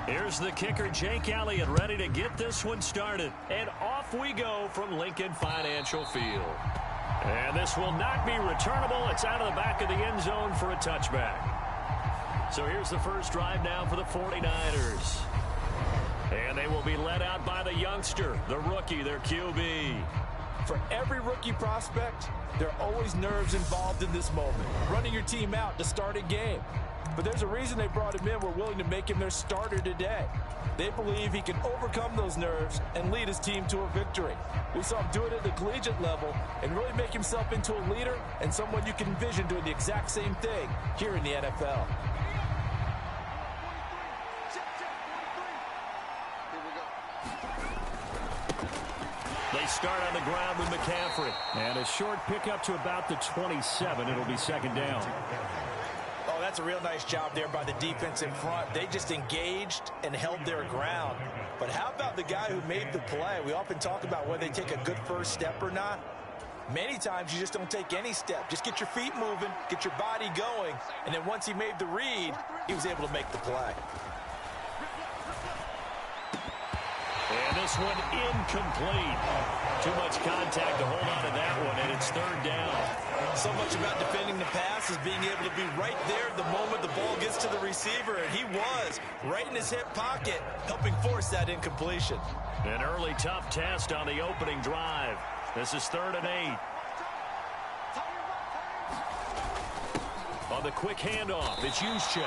Here's the kicker, Jake Elliott, ready to get this one started. And off we go from Lincoln Financial Field. And this will not be returnable. It's out of the back of the end zone for a touchback. So here's the first drive now for the 49ers. And they will be led out by the youngster, the rookie, their QB. For every rookie prospect, there are always nerves involved in this moment. Running your team out to start a game. But there's a reason they brought him in. We're willing to make him their starter today. They believe he can overcome those nerves and lead his team to a victory. We saw him do it at the collegiate level and really make himself into a leader and someone you can envision doing the exact same thing here in the NFL. They start on the ground with McCaffrey. And a short pickup to about the 27. It'll be second down. Oh, that's a real nice job there by the defense in front. They just engaged and held their ground. But how about the guy who made the play? We often talk about whether they take a good first step or not. Many times you just don't take any step. Just get your feet moving, get your body going, and then once he made the read, he was able to make the play. And this one incomplete. Too much contact to hold on to that one, and it's third down. So much about defending the pass is being able to be right there the moment the ball gets to the receiver, and he was right in his hip pocket, helping force that incompletion. An early tough test on the opening drive. This is 3rd and 8. On the quick handoff, it's Juszczyk.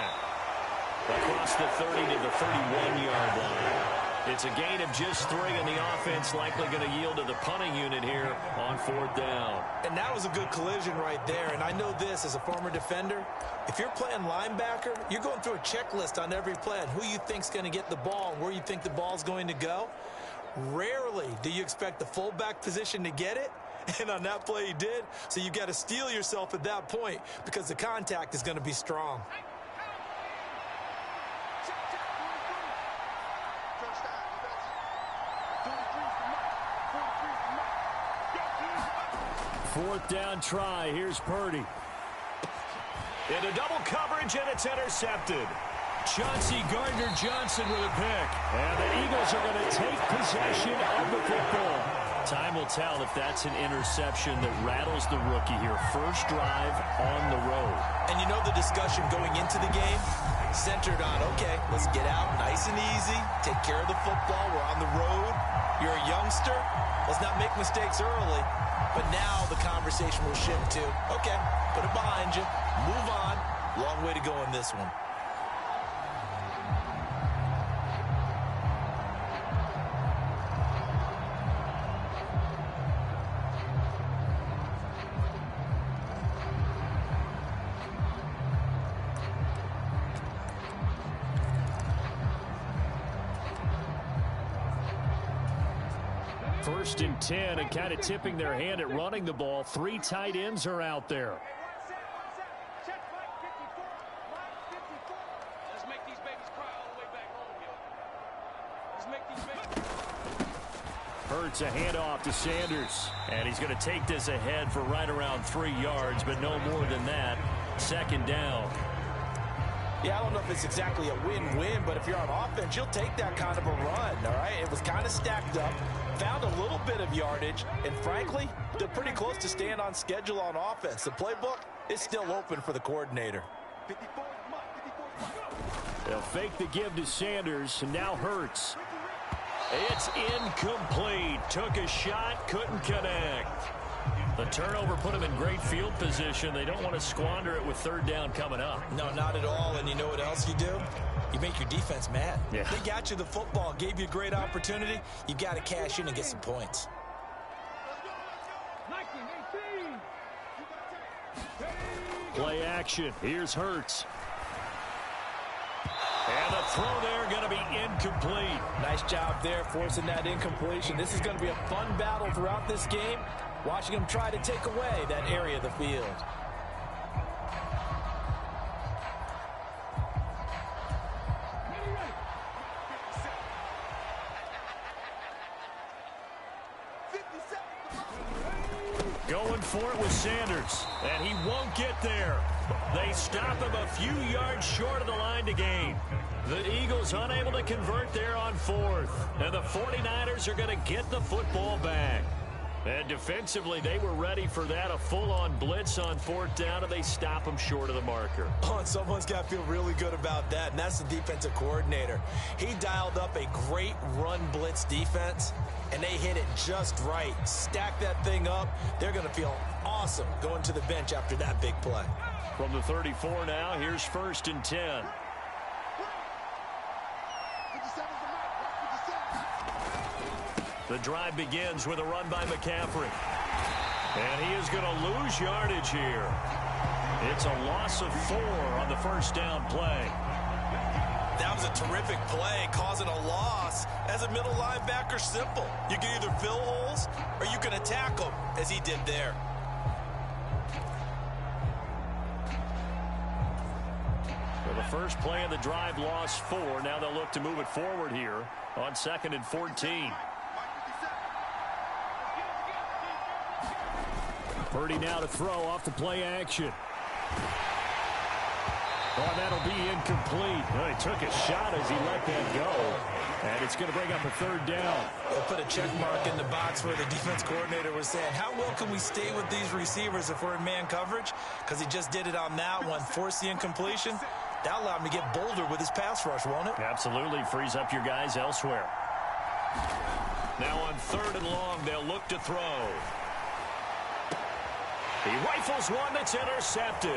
Across the 30 to the 31-yard line. It's a gain of just 3, and the offense likely going to yield to the punting unit here on 4th down. And that was a good collision right there. And I know this as a former defender. If you're playing linebacker, you're going through a checklist on every play on who you think's going to get the ball and where you think the ball's going to go. Rarely do you expect the fullback position to get it. And on that play he did. So you got to steel yourself at that point because the contact is going to be strong. Fourth down try. Here's Purdy. Into double coverage, and it's intercepted. Chauncey Gardner-Johnson with a pick. And the Eagles are going to take possession of the football. Time will tell if that's an interception that rattles the rookie here. First drive on the road. And you know the discussion going into the game? Centered on, okay, let's get out nice and easy. Take care of the football. We're on the road. You're a youngster. Let's not make mistakes early. But now the conversation will shift to, okay, put it behind you, move on. Long way to go in this one. First and 10, and kind of tipping their hand at running the ball. 3 tight ends are out there. Let's make these babies cry all the way back home, yo. Let's make these babies. Hurts a handoff to Sanders. And he's going to take this ahead for right around 3 yards, but no more than that. Second down. Yeah, I don't know if it's exactly a win-win, but if you're on offense, you'll take that kind of a run, all right? It was kind of stacked up, found a little bit of yardage, and frankly, they're pretty close to staying on schedule on offense. The playbook is still open for the coordinator. They'll fake the give to Sanders, and now Hurts. It's incomplete. Took a shot, couldn't connect. The turnover put them in great field position. They don't want to squander it with third down coming up. No, not at all. And you know what else you do? You make your defense mad. Yeah. They got you the football, gave you a great opportunity. You got to cash in and get some points. Play action. Here's Hurts. And the throw there going to be incomplete. Nice job there forcing that incompletion. This is going to be a fun battle throughout this game. Watching them try to take away that area of the field. Going for it with Sanders. And he won't get there. They stop him a few yards short of the line to gain. The Eagles unable to convert there on 4th. And the 49ers are going to get the football back. And defensively, they were ready for that, a full-on blitz on 4th down, and they stop him short of the marker. Oh, and someone's got to feel really good about that, and that's the defensive coordinator. He dialed up a great run blitz defense, and they hit it just right. Stack that thing up. They're going to feel awesome going to the bench after that big play. From the 34 now, here's 1st and 10. The drive begins with a run by McCaffrey. And he is going to lose yardage here. It's a loss of 4 on the 1st down play. That was a terrific play, causing a loss. As a middle linebacker, simple. You can either fill holes or you can attack them, as he did there. For the first play of the drive, lost 4. Now they'll look to move it forward here on 2nd and 14. Purdy now to throw off the play action. Oh, that'll be incomplete. Well, he took a shot as he let that go. And it's going to bring up a 3rd down. They'll put a check mark in the box where the defense coordinator was saying, how well can we stay with these receivers if we're in man coverage? Because he just did it on that one, forced the incompletion. That allowed him to get bolder with his pass rush, won't it? Absolutely. Frees up your guys elsewhere. Now on 3rd and long, they'll look to throw. He rifles one that's intercepted.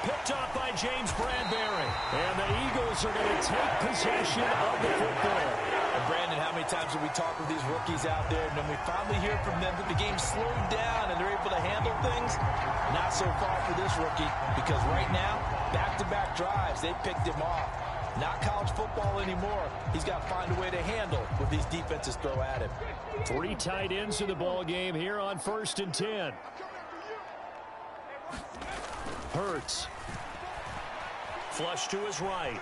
Picked off by James Bradbury. And the Eagles are going to take possession of the football. And Brandon, how many times have we talked with these rookies out there, and then we finally hear from them that the game slowed down and they're able to handle things? Not so far for this rookie, because right now, back-to-back drives, they picked him off. Not college football anymore. He's got to find a way to handle what these defenses throw at him. 3 tight ends in the ball game here on 1st and 10. Hurts. Flush to his right.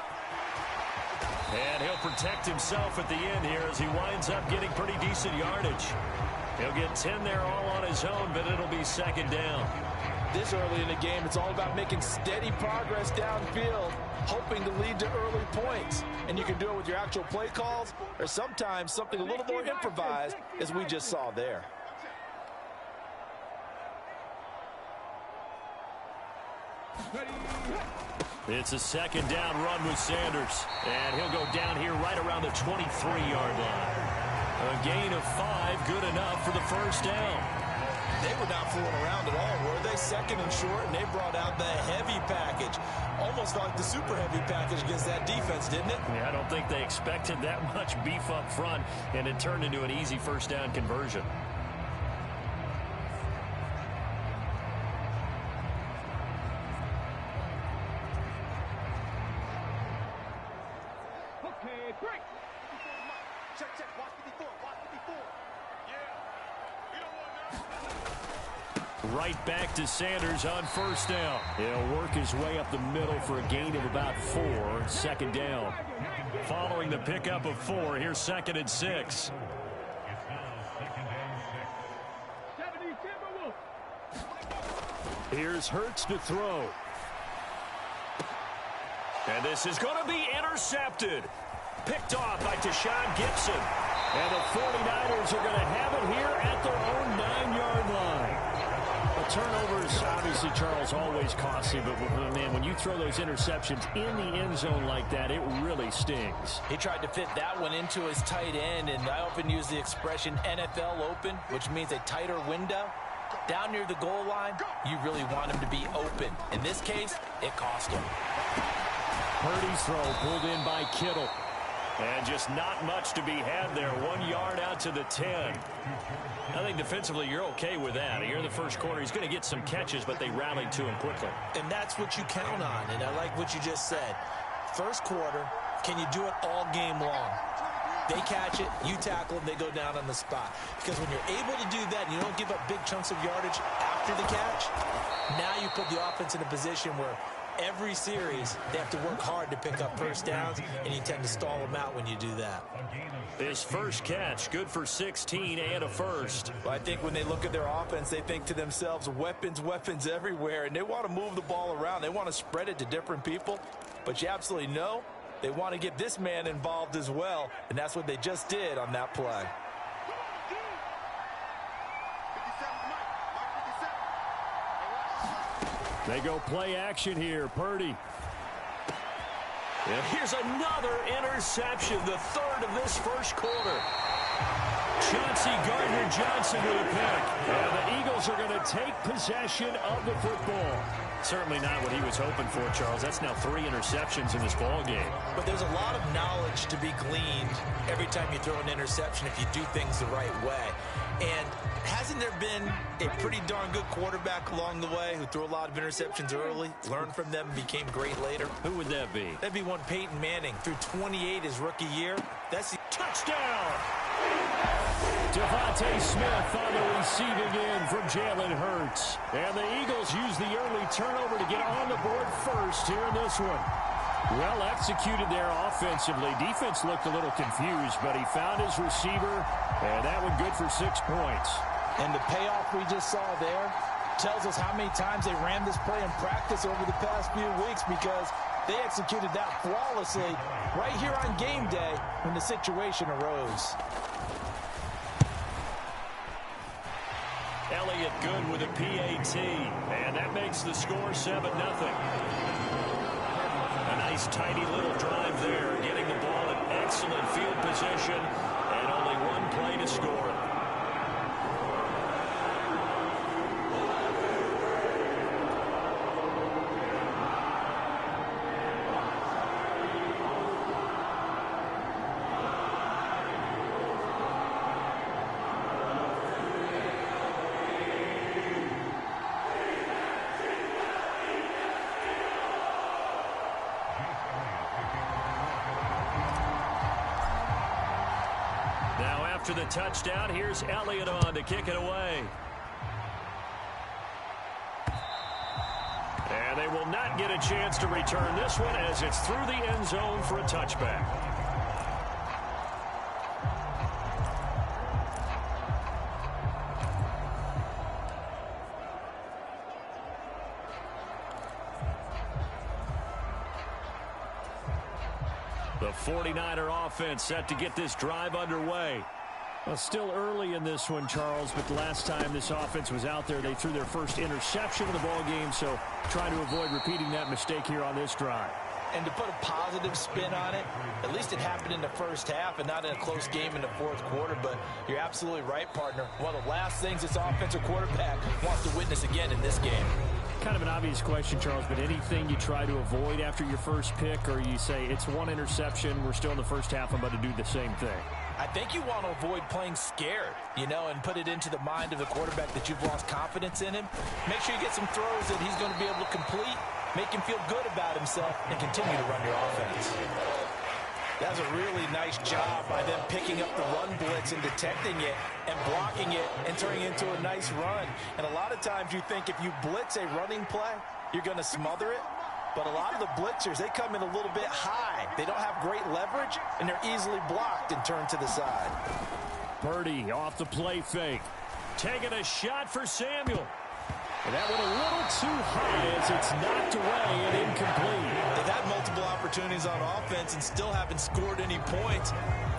And he'll protect himself at the end here as he winds up getting pretty decent yardage. He'll get 10 there all on his own, but it'll be 2nd down. This early in the game, it's all about making steady progress downfield, hoping to lead to early points. And you can do it with your actual play calls, or sometimes something a little more improvised, as we just saw there. It's a 2nd down run with Sanders. And he'll go down here right around the 23-yard line. A gain of 5, good enough for the 1st down. They were not fooling around at all, were they? 2nd and short, and they brought out the heavy package. Almost like the super heavy package against that defense, didn't it? Yeah, I don't think they expected that much beef up front, and it turned into an easy 1st down conversion. Right back to Sanders on 1st down. He'll work his way up the middle for a gain of about 4. 2nd down. Following the pickup of 4, here's 2nd and 6. Here's Hurts to throw. And this is going to be intercepted. Picked off by Tashawn Gibson. And the 49ers are going to have it here at their own 9-yard line. Turnovers, obviously, Charles, always costly, but man, when you throw those interceptions in the end zone like that, it really stings. He tried to fit that one into his tight end, and I often use the expression NFL open, which means a tighter window. Down near the goal line, you really want him to be open. In this case, it cost him. Purdy's throw pulled in by Kittle. And just not much to be had there. 1 yard out to the 10. I think defensively you're okay with that. Here in the first quarter, he's going to get some catches, but they rallied to him quickly. And that's what you count on, and I like what you just said. First quarter, can you do it all game long? They catch it, you tackle them, they go down on the spot. Because when you're able to do that and you don't give up big chunks of yardage after the catch, now you put the offense in a position where every series, they have to work hard to pick up first downs, and you tend to stall them out when you do that. His first catch, good for 16 and a first. Well, I think when they look at their offense, they think to themselves, weapons, weapons everywhere, and they want to move the ball around. They want to spread it to different people, but you absolutely know they want to get this man involved as well, and that's what they just did on that play. They go play action here. Purdy. And here's another interception, the third of this first quarter. Chauncey Gardner-Johnson with a pick. And the Eagles are going to take possession of the football. Certainly not what he was hoping for, Charles. That's now 3 interceptions in this ball game. But there's a lot of knowledge to be gleaned every time you throw an interception if you do things the right way. And hasn't there been a pretty darn good quarterback along the way who threw a lot of interceptions early, learned from them, and became great later? Who would that be? That'd be one Peyton Manning. Threw 28 his rookie year. That's the touchdown! Devontae Smith on the receiving end from Jalen Hurts. And the Eagles use the early turnover to get on the board first here in this one. Well executed there offensively. Defense looked a little confused, but he found his receiver, and that one good for 6 points. And the payoff we just saw there tells us how many times they ran this play in practice over the past few weeks, because they executed that flawlessly right here on game day when the situation arose. Elliott good with a PAT, and that makes the score 7-0. A nice tidy little drive there, getting the ball in excellent field position, and only one play to score it. After the touchdown, here's Elliott on to kick it away. And they will not get a chance to return this one as it's through the end zone for a touchback. The 49er offense set to get this drive underway. Well, still early in this one, Charles, but the last time this offense was out there, they threw their first interception of the ball game, so trying to avoid repeating that mistake here on this drive. And to put a positive spin on it, at least it happened in the first half and not in a close game in the fourth quarter. But you're absolutely right, partner. One of the last things this offensive quarterback wants to witness again in this game. Kind of an obvious question, Charles, but anything you try to avoid after your first pick, or you say it's one interception, we're still in the first half, I'm about to do the same thing? I think you want to avoid playing scared, and put it into the mind of the quarterback that you've lost confidence in him. Make sure you get some throws that he's going to be able to complete, make him feel good about himself, and continue to run your offense. That's a really nice job by them picking up the run blitz and detecting it and blocking it and turning it into a nice run. And a lot of times you think if you blitz a running play, you're going to smother it. But a lot of the blitzers, they come in a little bit high. They don't have great leverage, and they're easily blocked and turned to the side. Purdy off the play fake. Taking a shot for Samuel. And that went a little too high as it's knocked away and incomplete. They've had multiple opportunities on offense and still haven't scored any points.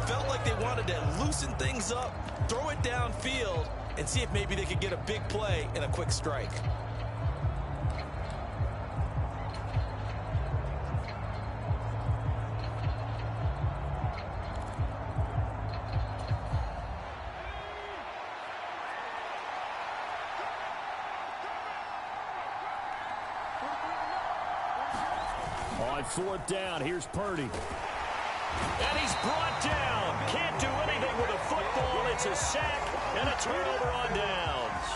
Felt like they wanted to loosen things up, throw it downfield, and see if maybe they could get a big play and a quick strike. On fourth down, here's Purdy. And he's brought down. Can't do anything with a football. It's a sack and a turnover on downs.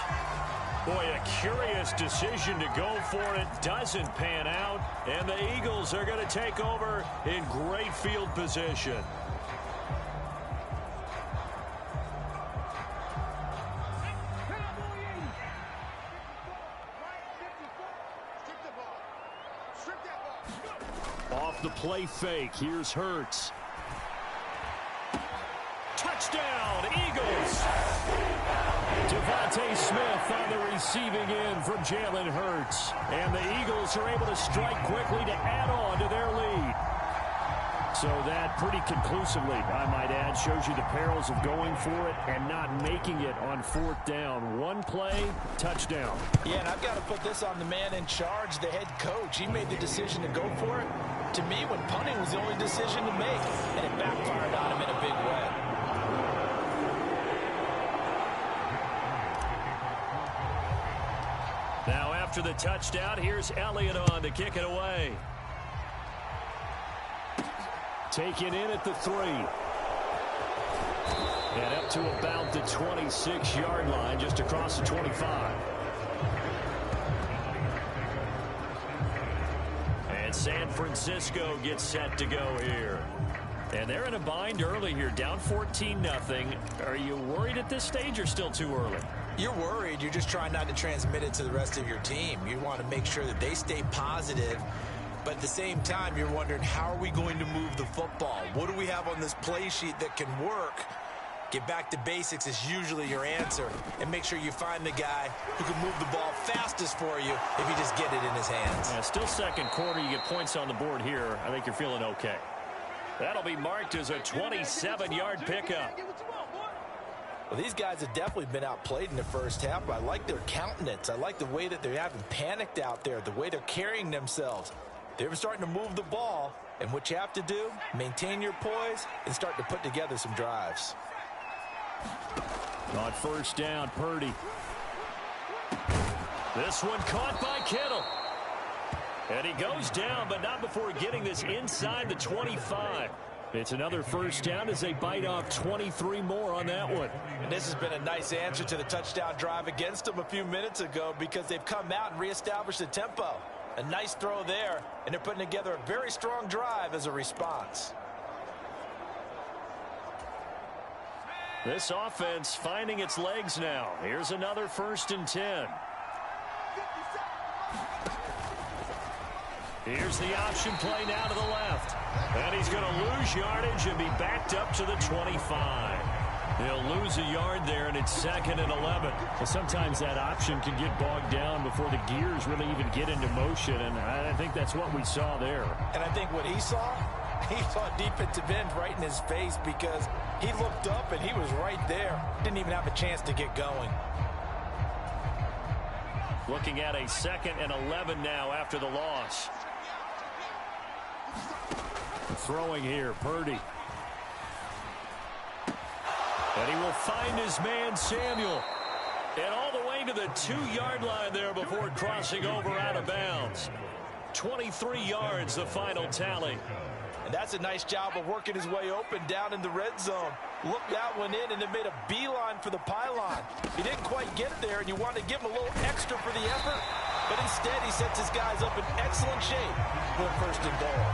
Boy, a curious decision to go for it. Doesn't pan out. And the Eagles are going to take over in great field position. Strip the play fake. Here's Hurts. Touchdown, Eagles. Devontae Smith on the receiving end from Jalen Hurts. And the Eagles are able to strike quickly to add on to their lead. So that pretty conclusively, I might add, shows you the perils of going for it and not making it on fourth down. One play, touchdown. Yeah, and I've got to put this on the man in charge, the head coach. He made the decision to go for it. To me, when punting was the only decision to make, and it backfired on him in a big way. Now after the touchdown, here's Elliott on to kick it away. Taken in at the 3. And up to about the 26-yard line, just across the 25. And San Francisco gets set to go here. And they're in a bind early here, down 14-0. Are you worried at this stage or still too early? You're worried. You're just trying not to transmit it to the rest of your team. You want to make sure that they stay positive. But at the same time, you're wondering, how are we going to move the football? What do we have on this play sheet that can work? Get back to basics is usually your answer. And make sure you find the guy who can move the ball fastest for you if you just get it in his hands. Yeah, still second quarter. You get points on the board here. I think you're feeling okay. That'll be marked as a 27-yard pickup. Well, these guys have definitely been outplayed in the first half, but I like their countenance. I like the way that they haven't panicked out there, the way they're carrying themselves. They're starting to move the ball, and what you have to do, maintain your poise and start to put together some drives. On first down, Purdy. This one caught by Kittle. And he goes down, but not before getting this inside the 25. It's another first down as they bite off 23 more on that one. And this has been a nice answer to the touchdown drive against them a few minutes ago because they've come out and reestablished the tempo. A nice throw there, and they're putting together a very strong drive as a response. This offense finding its legs now. Here's another 1st and 10. Here's the option play now to the left. And he's going to lose yardage and be backed up to the 25. He'll lose a yard there, and it's 2nd and 11. Well, sometimes that option can get bogged down before the gears really even get into motion, and I think that's what we saw there. And I think what he saw defensive end right in his face because he looked up and he was right there. Didn't even have a chance to get going. Looking at a 2nd and 11 now after the loss. Throwing here, Purdy. And he will find his man, Samuel. And all the way to the 2-yard line there before crossing over out of bounds. 23 yards, the final tally. And that's a nice job of working his way open down in the red zone. Looked that one in and it made a beeline for the pylon. He didn't quite get there, and you want to give him a little extra for the effort. But instead, he sets his guys up in excellent shape for 1st and goal.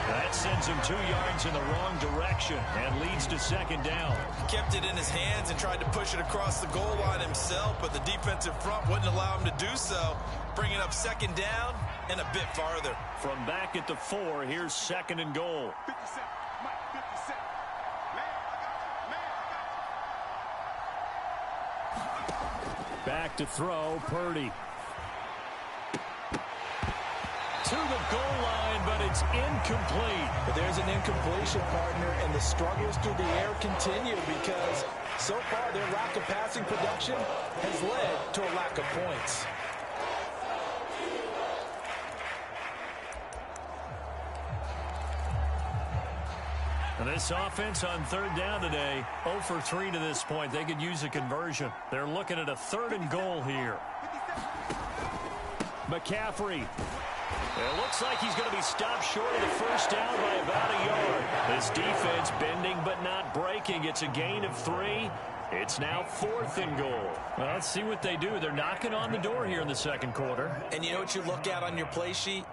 That sends him 2 yards in the wrong direction and leads to 2nd down. Kept it in his hands and tried to push it across the goal line himself, but the defensive front wouldn't allow him to do so. Bringing up 2nd down and a bit farther. From back at the 4, here's 2nd and goal. 50 Mike, 50 Back to throw, Purdy. To the goal line, but it's incomplete. But there's an incompletion, partner, and the struggles through the air continue because so far their lack of passing production has led to a lack of points. And this offense on 3rd down today, 0 for 3 to this point. They could use a conversion. They're looking at a 3rd and goal here. McCaffrey. It looks like he's going to be stopped short of the first down by about a yard. This defense bending but not breaking. It's a gain of 3. It's now 4th and goal. Well, let's see what they do. They're knocking on the door here in the 2nd quarter. And you know what you look at on your play sheet?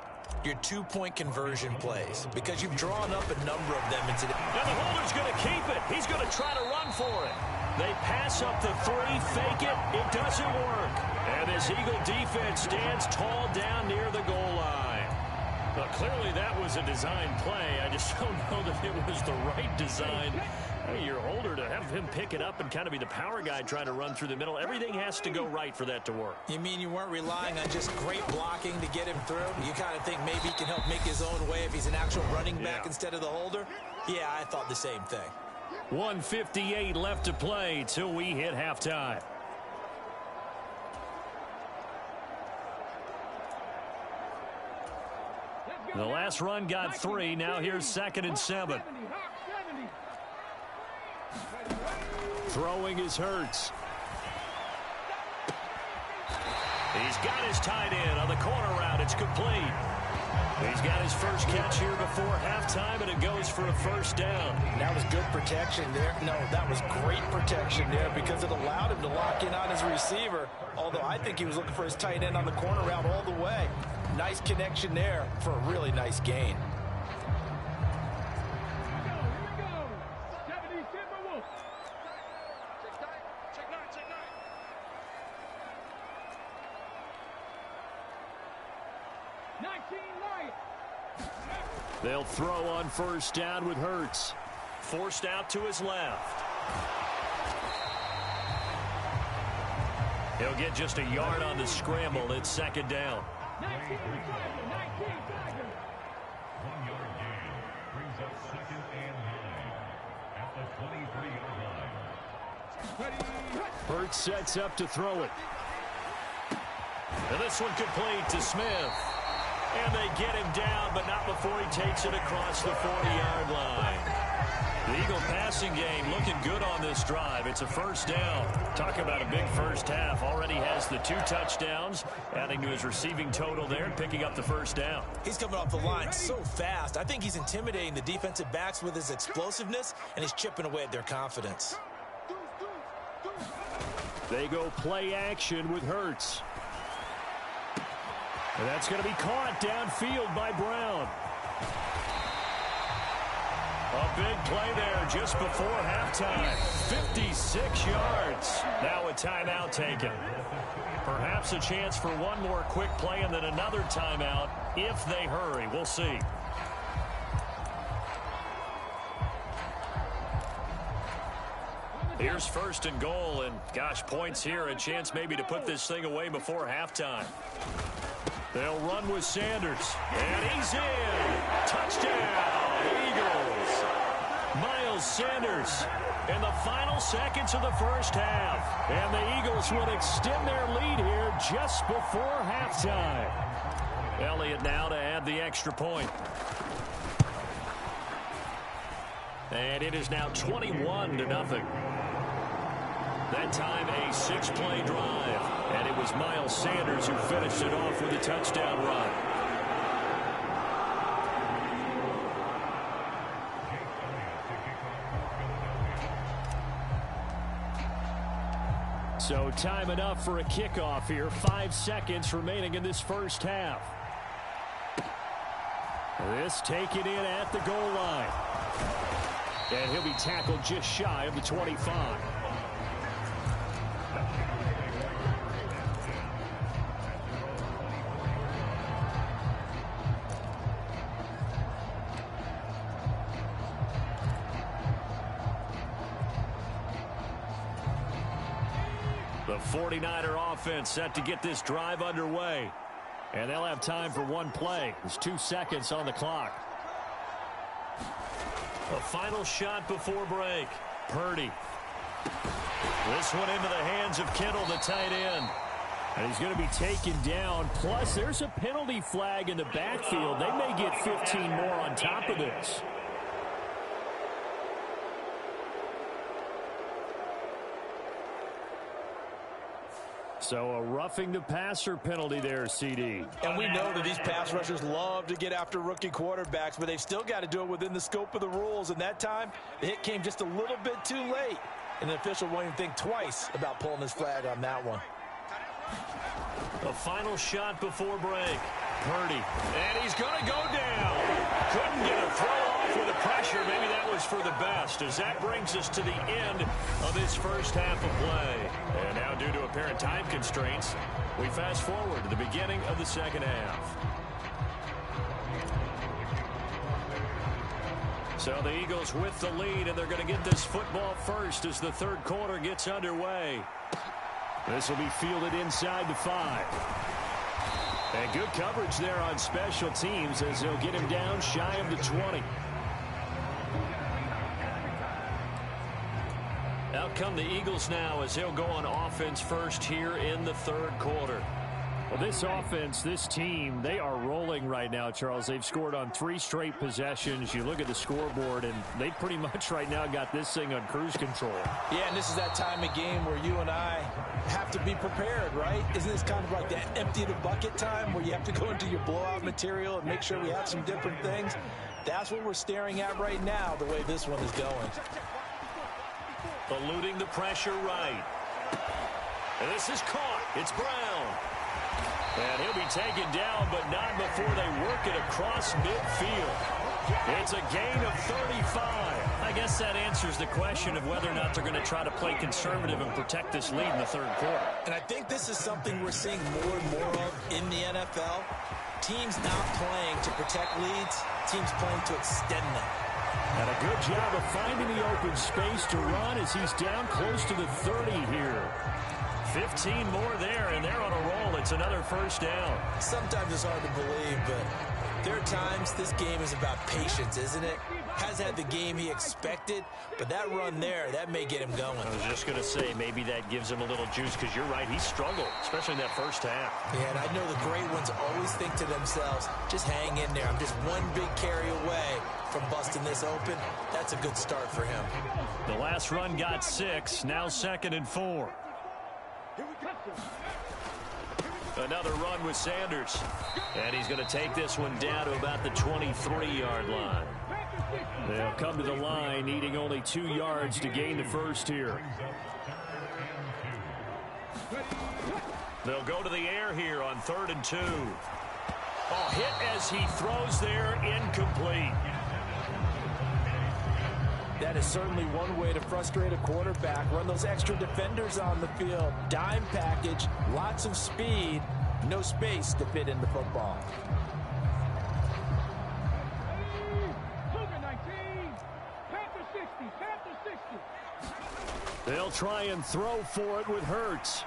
Your 2-point conversion plays, because you've drawn up a number of them. And the holder's going to keep it. He's going to try to run for it. They pass up the 3, fake it. It doesn't work. And this Eagle defense stands tall down near the goal line. Well, clearly that was a design play. I just don't know that it was the right design. Your holder to have him pick it up and kind of be the power guy trying to run through the middle. Everything has to go right for that to work. You mean you weren't relying on just great blocking to get him through? You kind of think maybe he can help make his own way if he's an actual running back instead of the holder? Yeah, I thought the same thing. 1:58 left to play till we hit halftime. The last run got 3. Now here's 2nd and 7. Throwing is Hurts. He's got his tight end on the corner route. It's complete. He's got his first catch here before halftime, and it goes for a first down. That was good protection there. No, that was great protection there because it allowed him to lock in on his receiver, although I think he was looking for his tight end on the corner route all the way. Nice connection there for a really nice gain. They'll throw on first down with Hurts. Forced out to his left. He'll get just a yard on the scramble. It's 2nd down. 1 yard gain brings up 2nd and 9 at the 23-yard line. Hurts sets up to throw it. And this one complete to Smith. And they get him down, but not before he takes it across the 40-yard line. The Eagle passing game looking good on this drive. It's a first down. Talk about a big first half. Already has the 2 touchdowns, adding to his receiving total there and picking up the first down. He's coming off the line so fast. I think he's intimidating the defensive backs with his explosiveness, and he's chipping away at their confidence. They go play action with Hurts. And that's going to be caught downfield by Brown. A big play there just before halftime. 56 yards. Now a timeout taken. Perhaps a chance for one more quick play and then another timeout if they hurry. We'll see. Here's 1st and goal, and gosh, points here. A chance maybe to put this thing away before halftime. They'll run with Sanders, and he's in. Touchdown, Eagles. Miles Sanders in the final seconds of the first half. And the Eagles will extend their lead here just before halftime. Elliott now to add the extra point. And it is now 21-0. That time a 6-play drive. And it was Miles Sanders who finished it off with a touchdown run. So time enough for a kickoff here. 5 seconds remaining in this first half. This taken in at the goal line. And he'll be tackled just shy of the 25. The 49er offense set to get this drive underway. And they'll have time for one play. There's 2 seconds on the clock. A final shot before break. Purdy. This one into the hands of Kittle, the tight end. And he's going to be taken down. Plus, there's a penalty flag in the backfield. They may get 15 more on top of this. So a roughing the passer penalty there, CD. And we know that these pass rushers love to get after rookie quarterbacks, but they've still got to do it within the scope of the rules. And that time, the hit came just a little bit too late. And the official won't even think twice about pulling his flag on that one. A final shot before break. Purdy. And he's going to go down. Couldn't get a throw off with the pressure. Maybe that was for the best, as that brings us to the end of this first half of play. And now, due to apparent time constraints, we fast forward to the beginning of the second half. So the Eagles with the lead, and they're going to get this football first as the third quarter gets underway. This will be fielded inside the 5. And good coverage there on special teams as they'll get him down shy of the 20. Out come the Eagles now as they'll go on offense first here in the third quarter. Well, this offense, this team, they are rolling right now, Charles. They've scored on 3 straight possessions. You look at the scoreboard, and they pretty much right now got this thing on cruise control. Yeah, and this is that time of game where you and I have to be prepared, right? Isn't this kind of like that empty the bucket time where you have to go into your blowout material and make sure we have some different things? That's what we're staring at right now, the way this one is going. Eluding the pressure right. And this is caught. It's Brown. And he'll be taken down, but not before they work it across midfield. It's a gain of 35. I guess that answers the question of whether or not they're going to try to play conservative and protect this lead in the third quarter. And I think this is something we're seeing more and more of in the NFL. Teams not playing to protect leads, teams playing to extend them. And a good job of finding the open space to run as he's down close to the 30 here. 15 more there, and they're on a roll. It's another first down. Sometimes it's hard to believe, but there are times this game is about patience, isn't it? Has had the game he expected, but that run there, that may get him going. I was just going to say, maybe that gives him a little juice, because you're right, he struggled, especially in that first half. Yeah, and I know the great ones always think to themselves, just hang in there. I'm just one big carry away from busting this open. That's a good start for him. The last run got 6, now 2nd and 4. Another run with Sanders. And he's going to take this one down to about the 23-yard line. They'll come to the line, needing only 2 yards to gain the first here. They'll go to the air here on 3rd and 2. Oh, hit as he throws there, incomplete. That is certainly one way to frustrate a quarterback. Run those extra defenders on the field. Dime package, lots of speed, no space to fit in the football. They'll try and throw for it with Hurts.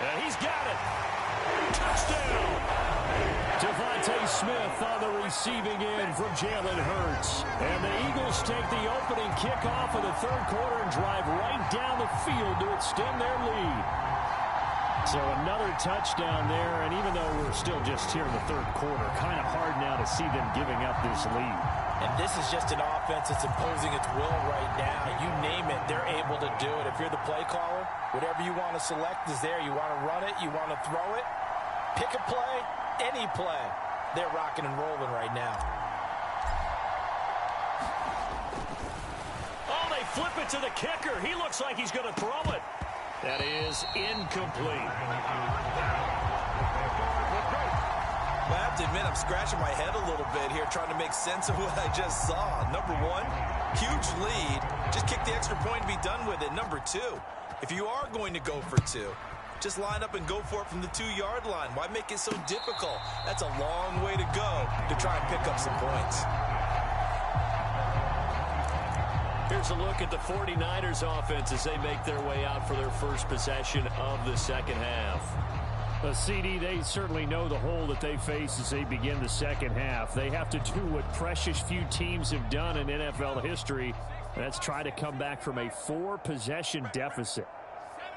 And he's got it. Touchdown. Devontae Smith on the receiving end from Jalen Hurts. And the Eagles take the opening kickoff of the third quarter and drive right down the field to extend their lead. So another touchdown there, and even though we're still just here in the third quarter, kind of hard now to see them giving up this lead. And this is just an offense that's imposing its will right now. You name it, they're able to do it. If you're the play caller, whatever you want to select is there. You want to run it, you want to throw it, pick a play, any play. They're rocking and rolling right now. Oh, they flip it to the kicker. He looks like he's going to throw it. That is incomplete. Well, I have to admit, I'm scratching my head a little bit here trying to make sense of what I just saw. Number one, huge lead. Just kick the extra point and be done with it. Number two, if you are going to go for 2, just line up and go for it from the 2-yard line. Why make it so difficult? That's a long way to go to try and pick up some points. Here's a look at the 49ers offense as they make their way out for their first possession of the second half. CD, they certainly know the hole that they face as they begin the second half. They have to do what precious few teams have done in NFL history. That's try to come back from a 4-possession deficit.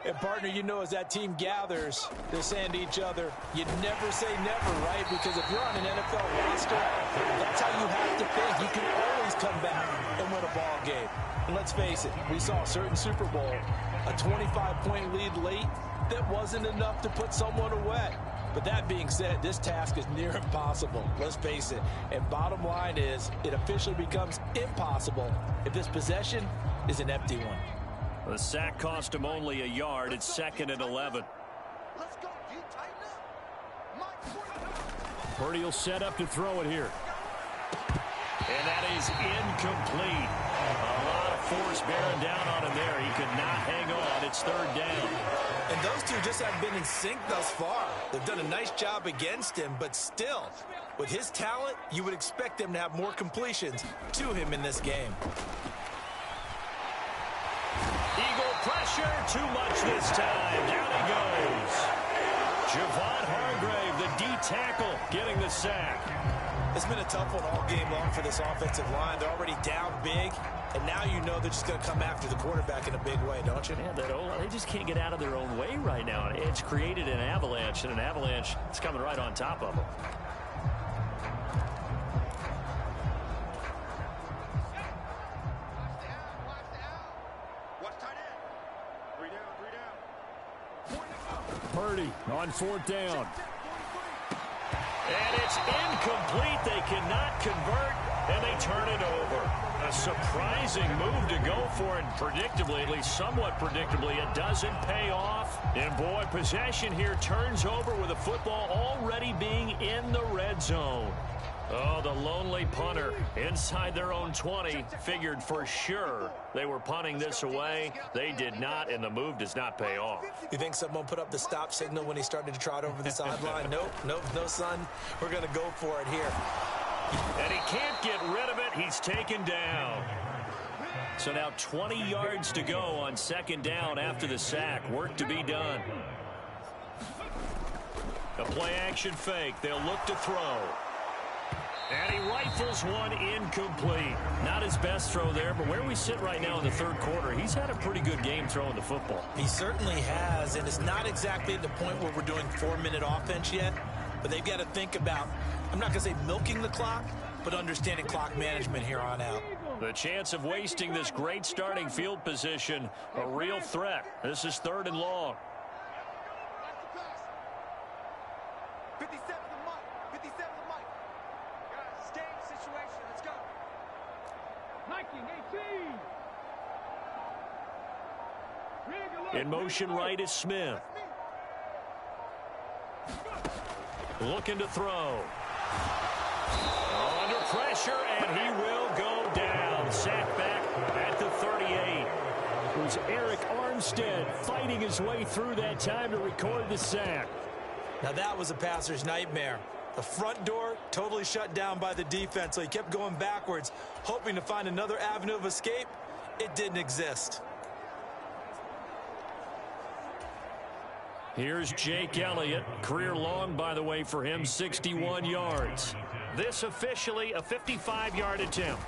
And, partner, you know, as that team gathers, they're saying to each other, you never say never, right? Because if you're on an NFL roster, that's how you have to think. You can always come back and win a ball game. And let's face it, we saw a certain Super Bowl, a 25-point lead late that wasn't enough to put someone away. But that being said, this task is near impossible. Let's face it. And bottom line is, it officially becomes impossible if this possession is an empty one. The sack cost him only a yard. It's 2nd and 11. Let's go. You tighten up. Purdy will set up to throw it here. And that is incomplete. A lot of force bearing down on him there. He could not hang on. It's third down. And those two just have been in sync thus far. They've done a nice job against him, but still, with his talent, you would expect them to have more completions to him in this game. Eagle pressure, too much this time. Down he goes. Javon Hargrave, the D tackle, getting the sack. It's been a tough one all game long for this offensive line. They're already down big, and now you know they're just going to come after the quarterback in a big way, don't you? Yeah, they just can't get out of their own way right now. It's created an avalanche, and an avalanche is coming right on top of them. Purdy on fourth down. And it's incomplete. They cannot convert, and they turn it over. A surprising move to go for it. Predictably, at least somewhat predictably, it doesn't pay off. And, boy, possession here turns over with the football already being in the red zone. Oh, the lonely punter inside their own 20 figured for sure they were punting this away. They did not, and the move does not pay off. You think someone put up the stop signal when he started to trot over the sideline? Nope, no, son. We're going to go for it here. And he can't get rid of it. He's taken down. So now 20 yards to go on second down after the sack. Work to be done. A play-action fake. They'll look to throw. And he rifles one incomplete. Not his best throw there, but where we sit right now in the third quarter, he's had a pretty good game throwing the football. He certainly has, and it's not exactly at the point where we're doing 4-minute offense yet, but they've got to think about, I'm not going to say milking the clock, but understanding clock management here on out. The chance of wasting this great starting field position, a real threat. This is third and long. 57 to Mike. 57 to Mike. Guys, it's game situation. Let's go. Hiking 18. In motion right is Smith. Looking to throw. Under pressure, and he will go down. Sack back at the 38. It was Eric Armstead fighting his way through that time to record the sack. Now that was a passer's nightmare. The front door totally shut down by the defense, so he kept going backwards, hoping to find another avenue of escape. It didn't exist. Here's Jake Elliott. Career long, by the way, for him, 61 yards. This officially a 55-yard attempt.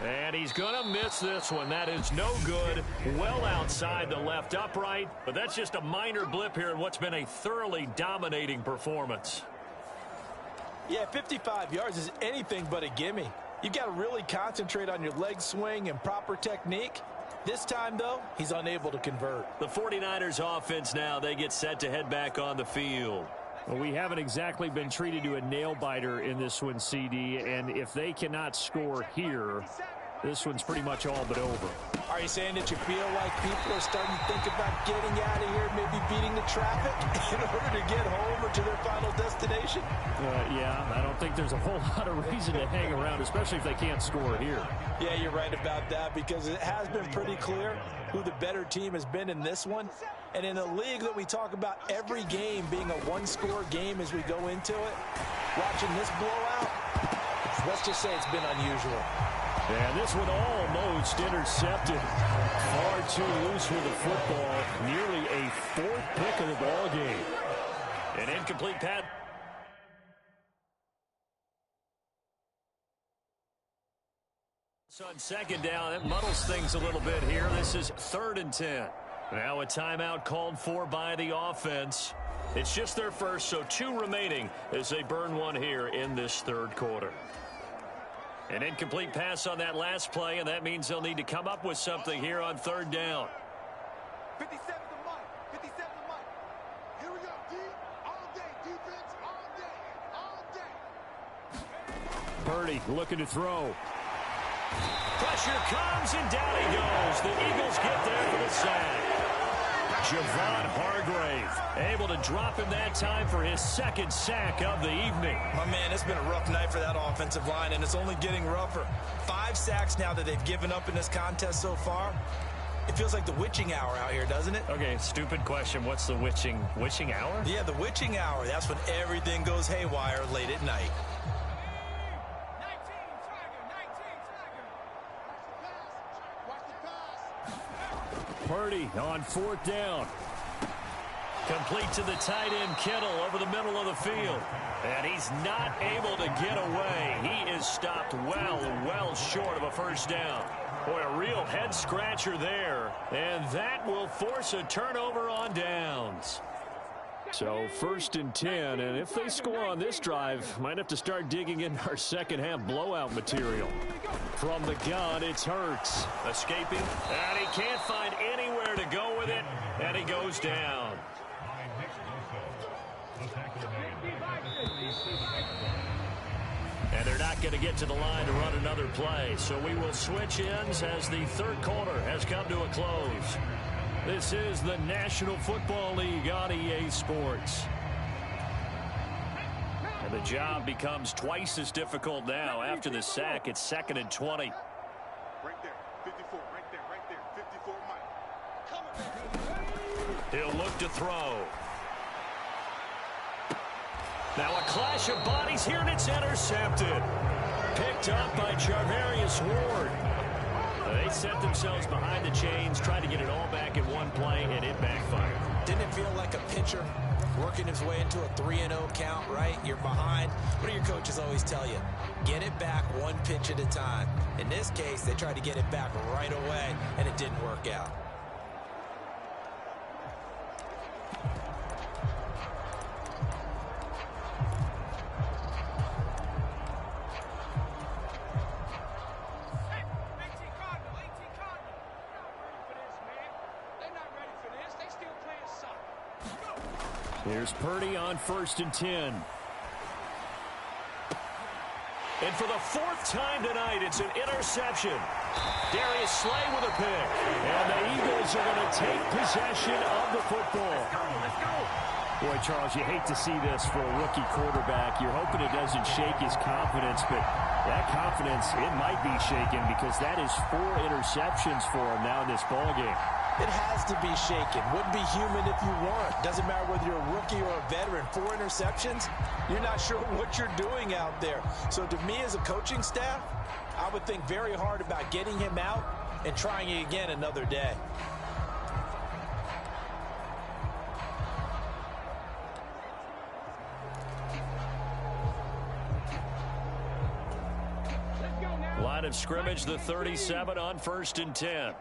And he's going to miss this one. That is no good. Well outside the left upright. But that's just a minor blip here in what's been a thoroughly dominating performance. Yeah, 55 yards is anything but a gimme. You've got to really concentrate on your leg swing and proper technique. This time, though, he's unable to convert. The 49ers offense now, they get set to head back on the field. Well, we haven't exactly been treated to a nail-biter in this one, CD, and if they cannot score here, this one's pretty much all but over. Are you saying that you feel like people are starting to think about getting out of here, maybe beating the traffic in order to get home or to their final destination? Yeah, I don't think there's a whole lot of reason to hang around, especially if they can't score here. Yeah, you're right about that, because it has been pretty clear who the better team has been in this one. And in a league that we talk about every game being a one-score game as we go into it, watching this blowout, let's just say it's been unusual. And this one almost intercepted. Far too loose with the football. Nearly a fourth pick of the ball game. An incomplete pass. On second down, it muddles things a little bit here. This is 3rd and 10. Now a timeout called for by the offense. It's just their first, so 2 remaining as they burn one here in this third quarter. An incomplete pass on that last play, and that means they'll need to come up with something here on 3rd down. 57 to Mike. 57 to Mike. Here we go, D. All day. Defense all day. All day. Purdy looking to throw. Pressure comes, and down he goes. The Eagles get there for the sack. Javon Hargrave able to drop him that time for his second sack of the evening. My man, it's been a rough night for that offensive line, and it's only getting rougher. 5 sacks now that they've given up in this contest so far. It feels like the witching hour out here, doesn't it? Okay, stupid question. What's the witching hour? Yeah, the witching hour. That's when everything goes haywire late at night. Purdy on 4th down. Complete to the tight end, Kittle, over the middle of the field. And he's not able to get away. He is stopped well short of a first down. Boy, a real head-scratcher there. And that will force a turnover on downs. So 1st and 10, and if they score on this drive, might have to start digging in our second-half blowout material. From the gun, it's Hurts. Escaping, and he can't find anywhere to go with it, and he goes down. And they're not going to get to the line to run another play, so we will switch ends as the third quarter has come to a close. This is the National Football League on EA Sports. And the job becomes twice as difficult now. After the sack, it's 2nd and 20. Right there, 54, right there, 54, Mike. He'll look to throw. Now a clash of bodies here, and it's intercepted. Picked up by Charvarius Ward. They set themselves behind the chains, tried to get it all back in one play, and it backfired. Didn't it feel like a pitcher working his way into a 3-0 count, right? You're behind. What do your coaches always tell you? Get it back one pitch at a time. In this case, they tried to get it back right away, and it didn't work out. Here's Purdy on 1st and 10. And for the 4th time tonight, it's an interception. Darius Slay with a pick. And the Eagles are going to take possession of the football. Let's go. Boy, Charles, you hate to see this for a rookie quarterback. You're hoping it doesn't shake his confidence, but that confidence, it might be shaken because that is 4 interceptions for him now in this ballgame. It has to be shaken. Wouldn't be human if you weren't. Doesn't matter whether you're a rookie or a veteran. 4 interceptions, you're not sure what you're doing out there. So to me as a coaching staff, I would think very hard about getting him out and trying it again another day. Line of scrimmage, the 37 on 1st and 10.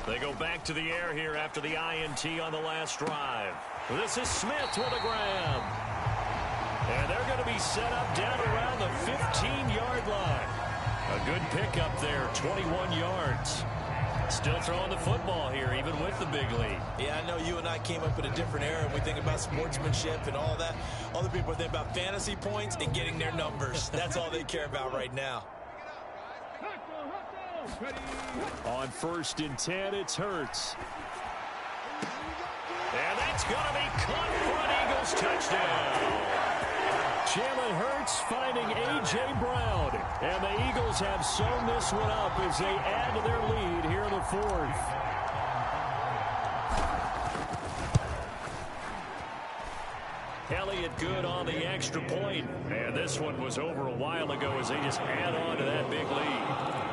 They go back to the air here after the INT on the last drive. This is Smith with a grab. And they're going to be set up down around the 15-yard line. A good pickup there, 21 yards. Still throwing the football here, even with the big lead. Yeah, I know you and I came up in a different era, and we think about sportsmanship and all that. Other people think about fantasy points and getting their numbers. That's all they care about right now. On 1st and 10, it's Hurts. And that's going to be caught for an Eagles touchdown. Jalen Hurts finding A.J. Brown. And the Eagles have sewn this one up as they add to their lead here in the 4th. Elliott good on the extra point. And this one was over a while ago as they just add on to that big lead.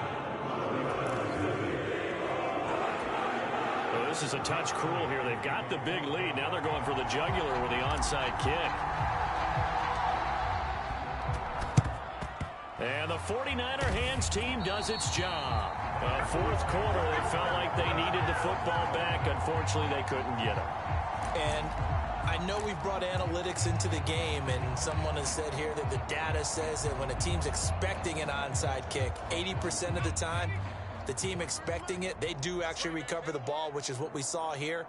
This is a touch cruel here. They've got the big lead. Now they're going for the jugular with the onside kick. And the 49er hands team does its job. 4th quarter, they felt like they needed the football back. Unfortunately, they couldn't get it. And I know we've brought analytics into the game, and someone has said here that the data says that when a team's expecting an onside kick, 80% of the time, the team expecting it, they do actually recover the ball, which is what we saw here.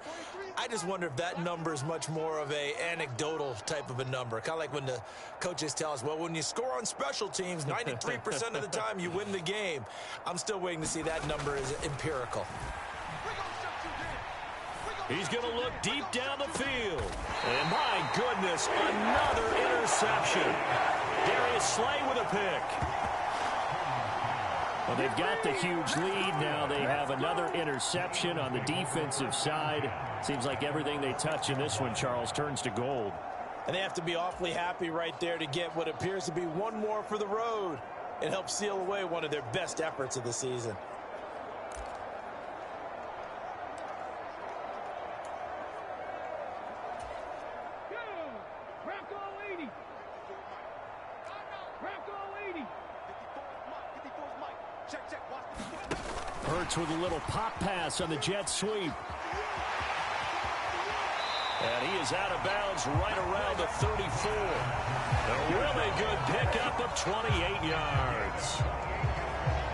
I just wonder if that number is much more of a anecdotal type of a number. Kind of like when the coaches tell us, well, when you score on special teams, 93% of the time you win the game. I'm still waiting to see that number is empirical. He's going to look deep down the field. And my goodness, another interception. Darius Slay with a pick. Well, they've got the huge lead. Now they have another interception on the defensive side. Seems like everything they touch in this one, Charles, turns to gold. And they have to be awfully happy right there to get what appears to be one more for the road and help seal away one of their best efforts of the season. Hurts with a little pop pass on the jet sweep. And he is out of bounds right around the 34. A really good pickup of 28 yards.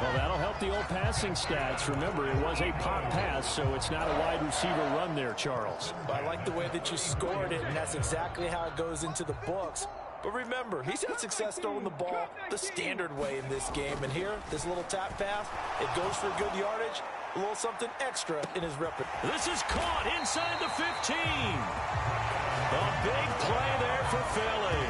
Well, that'll help the old passing stats. Remember, it was a pop pass, so it's not a wide receiver run there, Charles. I like the way that you scored it, and that's exactly how it goes into the books. But remember, he's had success throwing the ball the standard way in this game. And here, this little tap pass, it goes for good yardage, a little something extra in his repertoire. This is caught inside the 15. A big play there for Philly.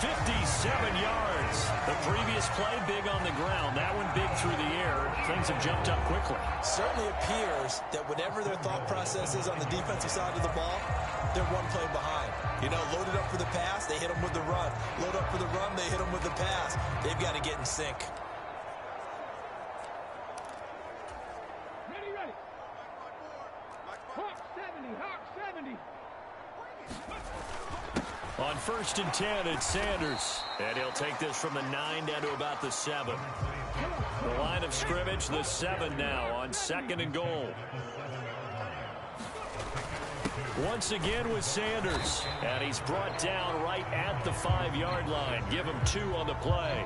57 yards. The previous play, big on the ground. That one big through the air. Things have jumped up quickly. Certainly appears that whatever their thought process is on the defensive side of the ball, they're one play behind. You know, loaded up for the pass, they hit them with the run. Load up for the run, they hit them with the pass. They've got to get in sync. Ready. Hawk 70. On 1st and 10, it's Sanders. And he'll take this from the 9 down to about the 7. The line of scrimmage, the 7 now on 2nd and goal. Once again with Sanders. And he's brought down right at the 5-yard line. Give him 2 on the play.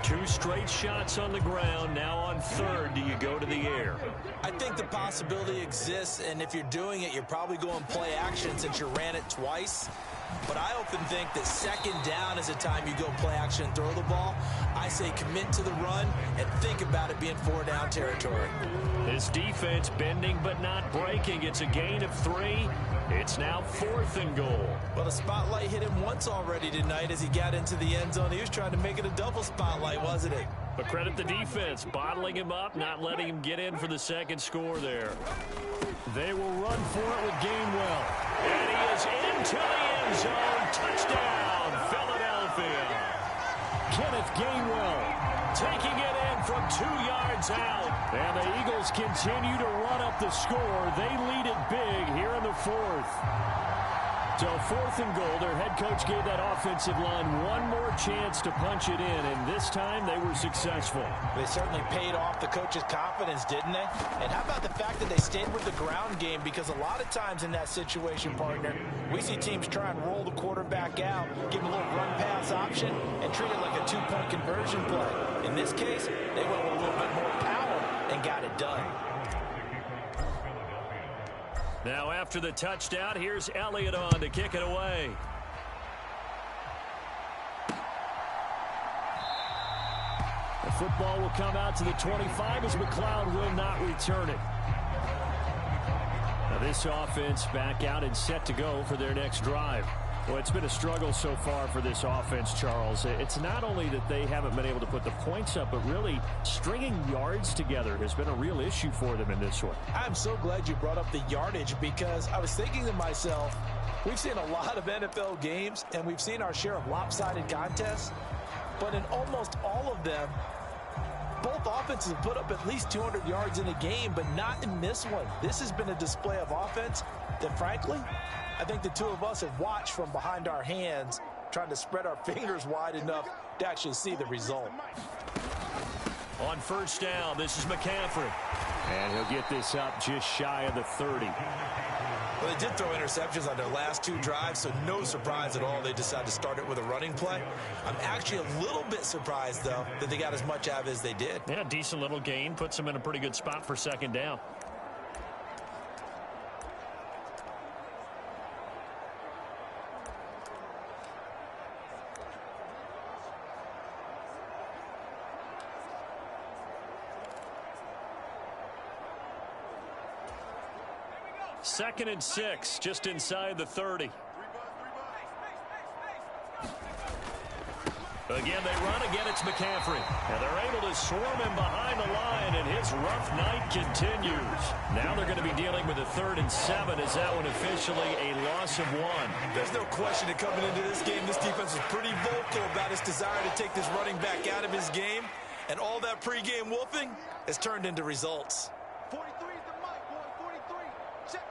2 straight shots on the ground. Now on 3rd, do you go to the air? I think the possibility exists, and if you're doing it, you're probably going play action since you ran it twice. But I often think that 2nd down is a time you go play action and throw the ball. I say commit to the run and think about it being 4-down territory. This defense bending but not breaking. It's a gain of 3. It's now 4th and goal. Well, the spotlight hit him once already tonight as he got into the end zone. He was trying to make it a double spotlight, wasn't he? But credit the defense, bottling him up, not letting him get in for the 2nd score there. They will run for it with Gainwell. And he is into the end zone. Touchdown, Philadelphia. Kenneth Gainwell taking it in from 2 yards out. And the Eagles continue to run up the score. They lead it big here in the 4th. So 4th and goal, their head coach gave that offensive line one more chance to punch it in, and this time they were successful. They certainly paid off the coach's confidence, didn't they? And how about the fact that they stayed with the ground game? Because a lot of times in that situation, partner, we see teams try and roll the quarterback out, give him a little run-pass option, and treat it like a 2-point conversion play. In this case, they went with a little bit more power and got it done. Now after the touchdown, here's Elliott on to kick it away. The football will come out to the 25 as McLeod will not return it. Now this offense back out and set to go for their next drive. Well, it's been a struggle so far for this offense, Charles. It's not only that they haven't been able to put the points up, but really stringing yards together has been a real issue for them in this one. I'm so glad you brought up the yardage because I was thinking to myself, we've seen a lot of NFL games and we've seen our share of lopsided contests, but in almost all of them, both offenses have put up at least 200 yards in a game, but not in this one. This has been a display of offense that, frankly, I think the two of us have watched from behind our hands, trying to spread our fingers wide enough to actually see the result. On 1st down, this is McCaffrey. And he'll get this up just shy of the 30. Well, they did throw interceptions on their last 2 drives, so no surprise at all they decided to start it with a running play. I'm actually a little bit surprised, though, that they got as much out of it as they did. Yeah, decent little gain. Puts them in a pretty good spot for 2nd down. 2nd and 6, just inside the 30. Again, they run. Again, it's McCaffrey. And they're able to swarm him behind the line, and his rough night continues. Now they're going to be dealing with a 3rd and 7. Is that one officially a loss of 1? There's no question that coming into this game, this defense was pretty vocal about its desire to take this running back out of his game. And all that pregame wolfing has turned into results. 43 is the mic, boy. 43. Check,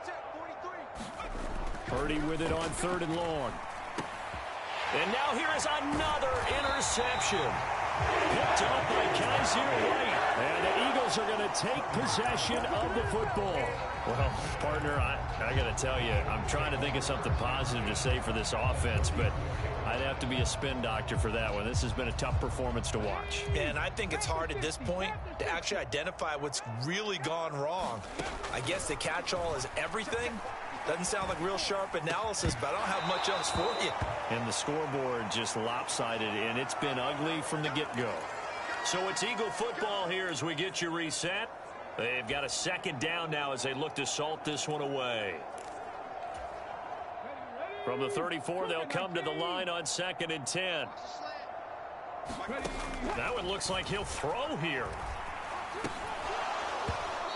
43. Purdy with it on 3rd and long. And now here is another interception. Picked up by Kaiser White. And the Eagles are going to take possession of the football. Well, partner, I got to tell you, I'm trying to think of something positive to say for this offense, but I'd have to be a spin doctor for that one. This has been a tough performance to watch. And I think it's hard at this point to actually identify what's really gone wrong. I guess the catch-all is everything. Doesn't sound like real sharp analysis, but I don't have much else for you. And the scoreboard just lopsided, and it's been ugly from the get-go. So it's Eagle football here as we get you reset. They've got a 2nd down now as they look to salt this one away. From the 34, they'll come to the line on 2nd and 10. That one looks like he'll throw here.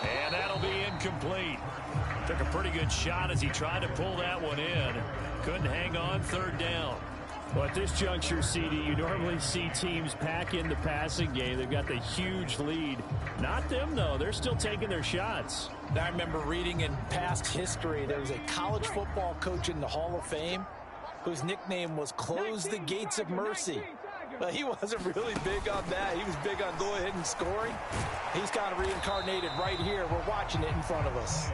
And that'll be incomplete. Took a pretty good shot as he tried to pull that one in. Couldn't hang on, 3rd down. Well, at this juncture, CD, you normally see teams pack in the passing game. They've got the huge lead. Not them, though. They're still taking their shots. I remember reading in past history, there was a college football coach in the Hall of Fame whose nickname was Close the Gates of Mercy. But he wasn't really big on that. He was big on go ahead and scoring. He's kind of reincarnated right here. We're watching it in front of us.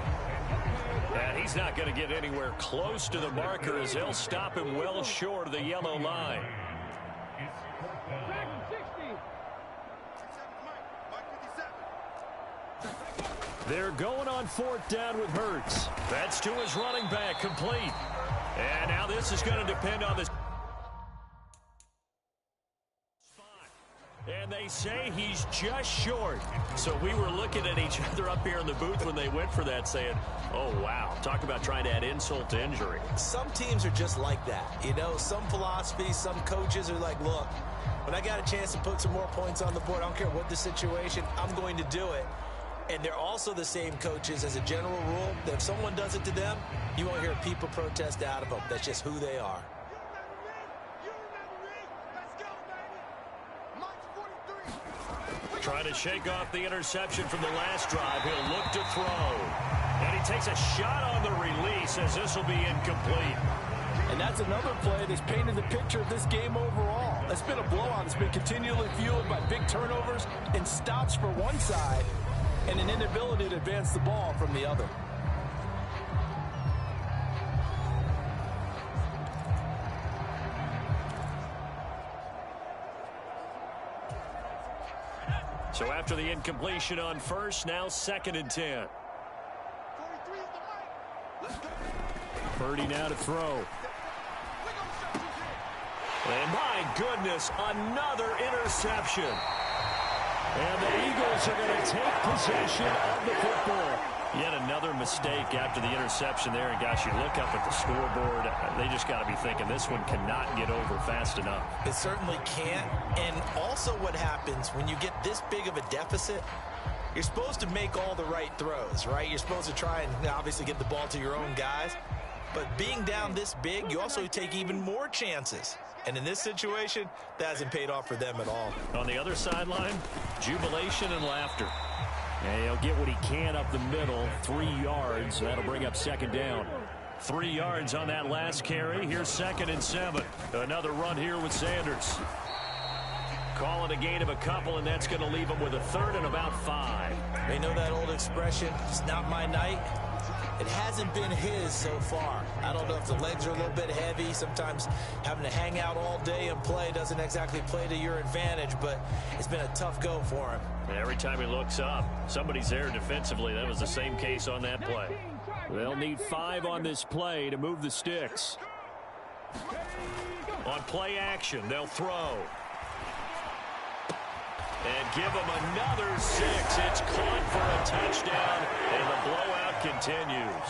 And he's not going to get anywhere close to the marker as they'll stop him well short of the yellow line. They're going on 4th down with Hurts. That's to his running back, complete. And now this is going to depend on this. And they say he's just short. So we were looking at each other up here in the booth when they went for that saying, oh, wow, talk about trying to add insult to injury. Some teams are just like that. You know, some philosophies, some coaches are like, look, when I got a chance to put some more points on the board, I don't care what the situation, I'm going to do it. And they're also the same coaches as a general rule that if someone does it to them, you won't hear people protest out of them. That's just who they are. Trying to shake off the interception from the last drive. He'll look to throw. And he takes a shot on the release as this will be incomplete. And that's another play that's painted the picture of this game overall. It's been a blowout. It's been continually fueled by big turnovers and stops for one side and an inability to advance the ball from the other. So after the incompletion on 1st, now 2nd and 10. Purdy now to throw. And my goodness, another interception. And the Eagles are going to take possession of the football. Yet another mistake after the interception there. And gosh, you look up at the scoreboard, they just got to be thinking this one cannot get over fast enough. It certainly can't. And also what happens when you get this big of a deficit, you're supposed to make all the right throws, right? You're supposed to try and obviously get the ball to your own guys. But being down this big, you also take even more chances. And in this situation, that hasn't paid off for them at all. On the other sideline, jubilation and laughter. And he'll get what he can up the middle, 3 yards. That'll bring up 2nd down. 3 yards on that last carry. Here's 2nd and 7. Another run here with Sanders. Call it a gain of a couple, and that's going to leave him with a 3rd and about 5. They know that old expression, it's not my night. It hasn't been his so far. I don't know if the legs are a little bit heavy. Sometimes having to hang out all day and play doesn't exactly play to your advantage, but it's been a tough go for him. Every time he looks up, somebody's there defensively. That was the same case on that play. They'll need 5 on this play to move the sticks. On play action, they'll throw. And give him another 6. It's caught for a touchdown, and the blowout continues.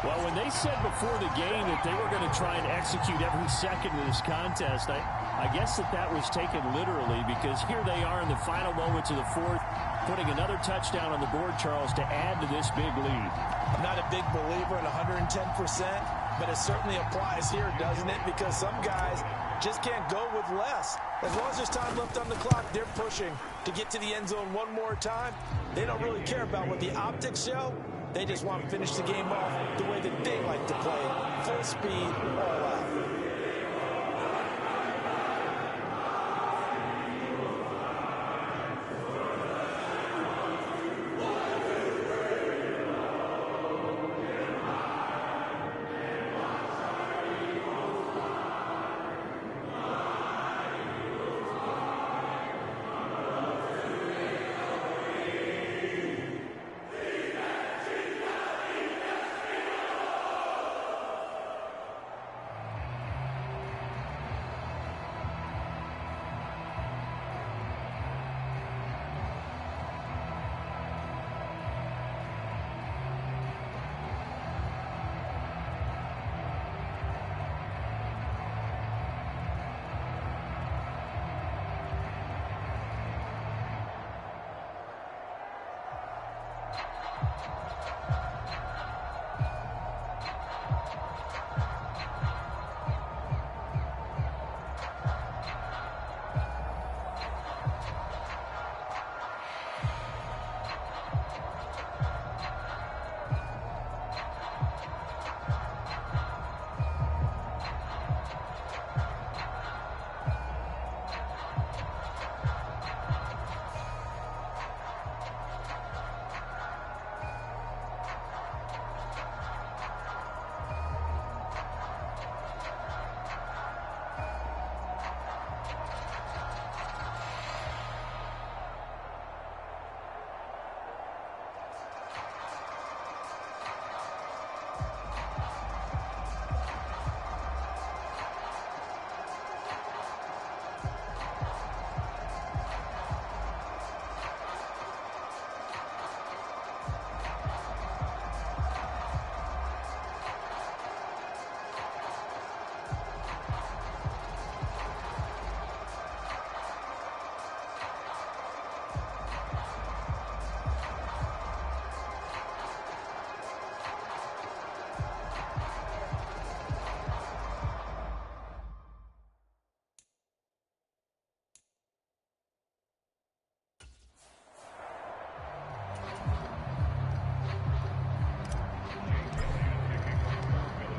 Well, when they said before the game that they were going to try and execute every second of this contest, I guess that was taken literally, because here they are in the final moments of the fourth, putting another touchdown on the board, Charles, to add to this big lead. I'm not a big believer in 110%, but it certainly applies here, doesn't it? Because some guys just can't go with less. As long as there's time left on the clock, they're pushing to get to the end zone one more time. They don't really care about what the optics show. They just want to finish the game off the way that they like to play it. Full speed, all out.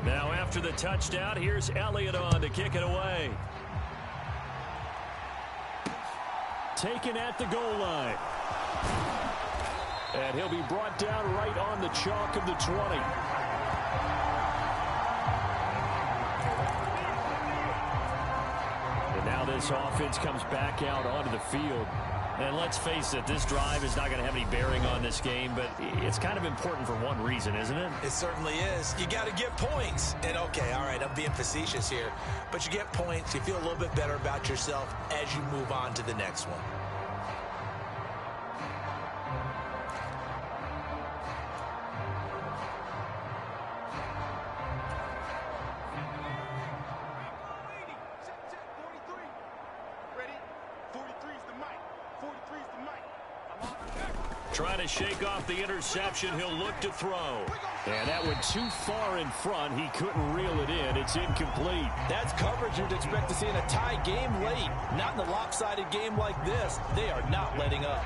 Now after the touchdown, here's Elliott on to kick it away. Taken at the goal line. And he'll be brought down right on the chalk of the 20. And now this offense comes back out onto the field. And let's face it, this drive is not going to have any bearing on this game, but it's kind of important for one reason, isn't it? It certainly is. You got to get points. And, okay, all right, I'm being facetious here. But you get points. You feel a little bit better about yourself as you move on to the next one. Trying to shake off the interception. He'll look to throw. And that went too far in front. He couldn't reel it in. It's incomplete. That's coverage you'd expect to see in a tie game late. Not in a lopsided game like this. They are not letting up.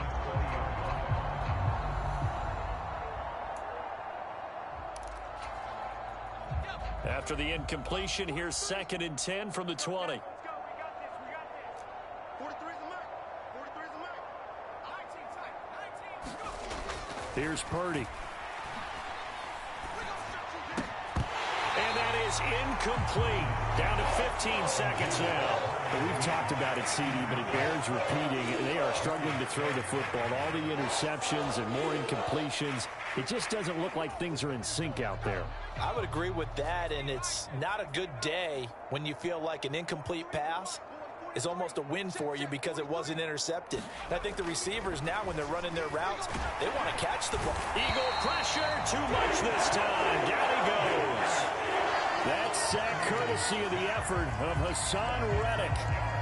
After the incompletion, here's 2nd and 10 from the 20. Here's Purdy. And that is incomplete. Down to 15 seconds now. We've talked about it, CD, but it bears repeating. They are struggling to throw the football. All the interceptions and more incompletions. It just doesn't look like things are in sync out there. I would agree with that, and it's not a good day when you feel like an incomplete pass is almost a win for you because it wasn't intercepted. And I think the receivers now, when they're running their routes, they want to catch the ball. Eagle pressure, too much this time. Down he goes. That sack courtesy of the effort of Hassan Reddick.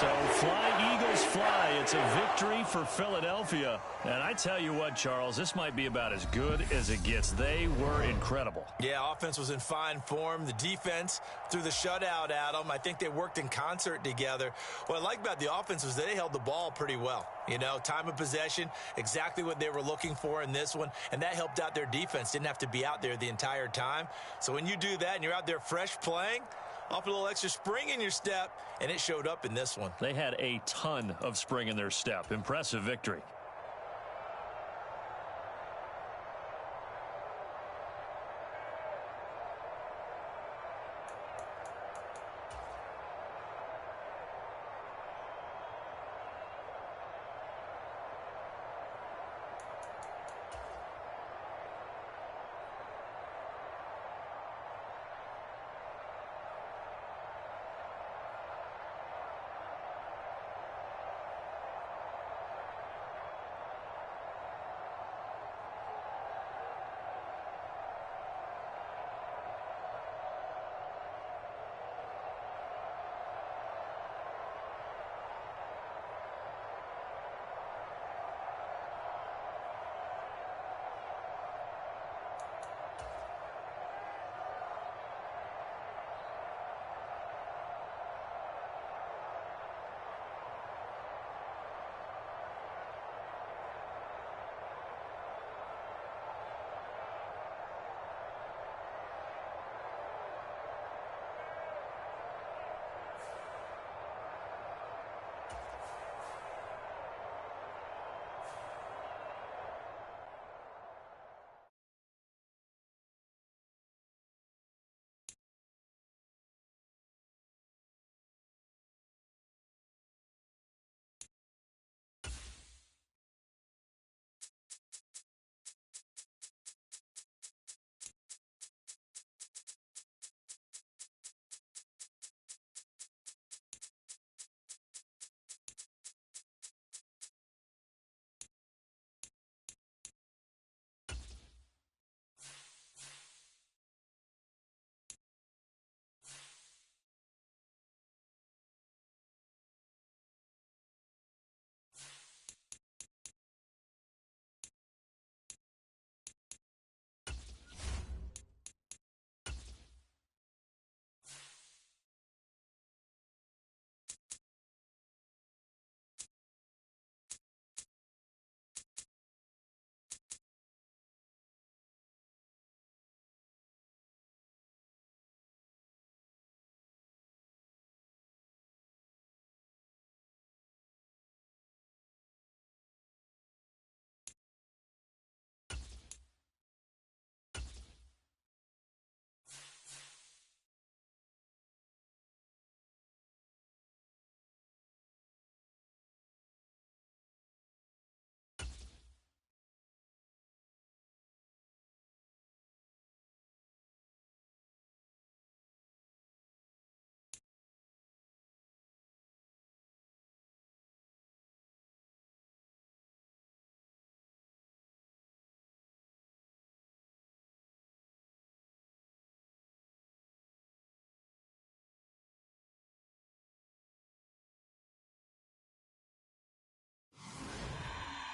So fly, Eagles fly. It's a victory for Philadelphia. And I tell you what, Charles, this might be about as good as it gets. They were incredible. Yeah, offense was in fine form. The defense threw the shutout at them. I think they worked in concert together. What I like about the offense was they held the ball pretty well. You know, time of possession, exactly what they were looking for in this one. And that helped out their defense. Didn't have to be out there the entire time. So when you do that and you're out there fresh playing, off a little extra spring in your step, and it showed up in this one. They had a ton of spring in their step. Impressive victory.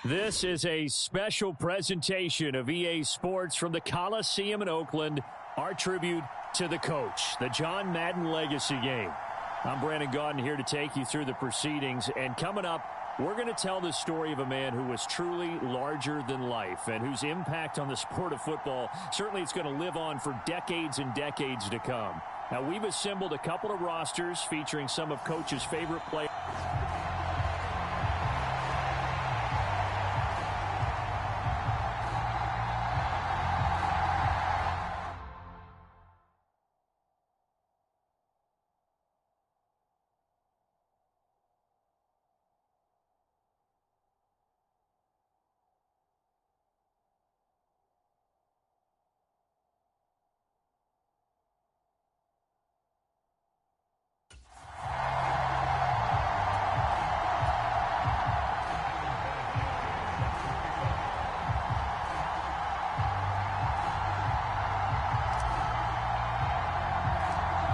This is a special presentation of EA Sports from the Coliseum in Oakland, our tribute to the coach, the John Madden Legacy Game. I'm Brandon Gaudin here to take you through the proceedings, and coming up, we're going to tell the story of a man who was truly larger than life and whose impact on the sport of football, certainly it's going to live on for decades and decades to come. Now, we've assembled a couple of rosters featuring some of Coach's favorite players.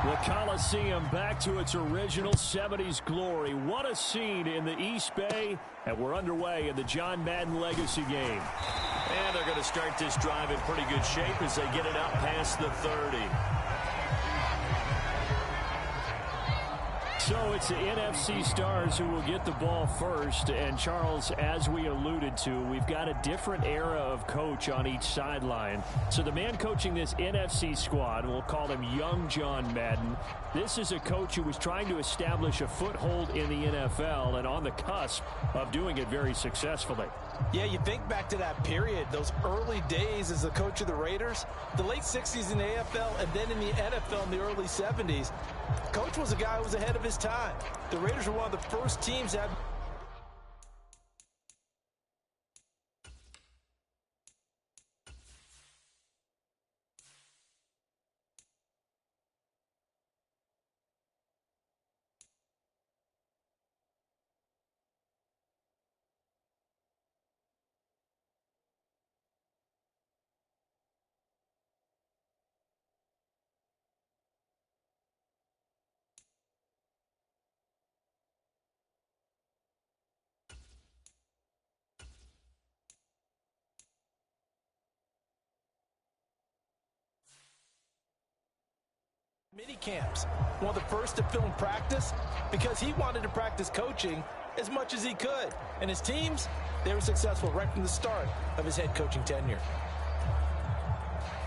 The Coliseum back to its original 70s glory. What a scene in the East Bay. And we're underway in the John Madden Legacy game. And they're going to start this drive in pretty good shape as they get it out past the 30. So it's the NFC stars who will get the ball first. And, Charles, as we alluded to, we've got a different era of coach on each sideline. So the man coaching this NFC squad, we'll call him Young John Madden, this is a coach who was trying to establish a foothold in the NFL and on the cusp of doing it very successfully. Yeah, you think back to that period, those early days as the coach of the Raiders, the late 60s in the AFL and then in the NFL in the early 70s. Coach was a guy who was ahead of his time. The Raiders were one of the first teams that had mini camps, one of the first to film practice because he wanted to practice coaching as much as he could. And his teams, they were successful right from the start of his head coaching tenure.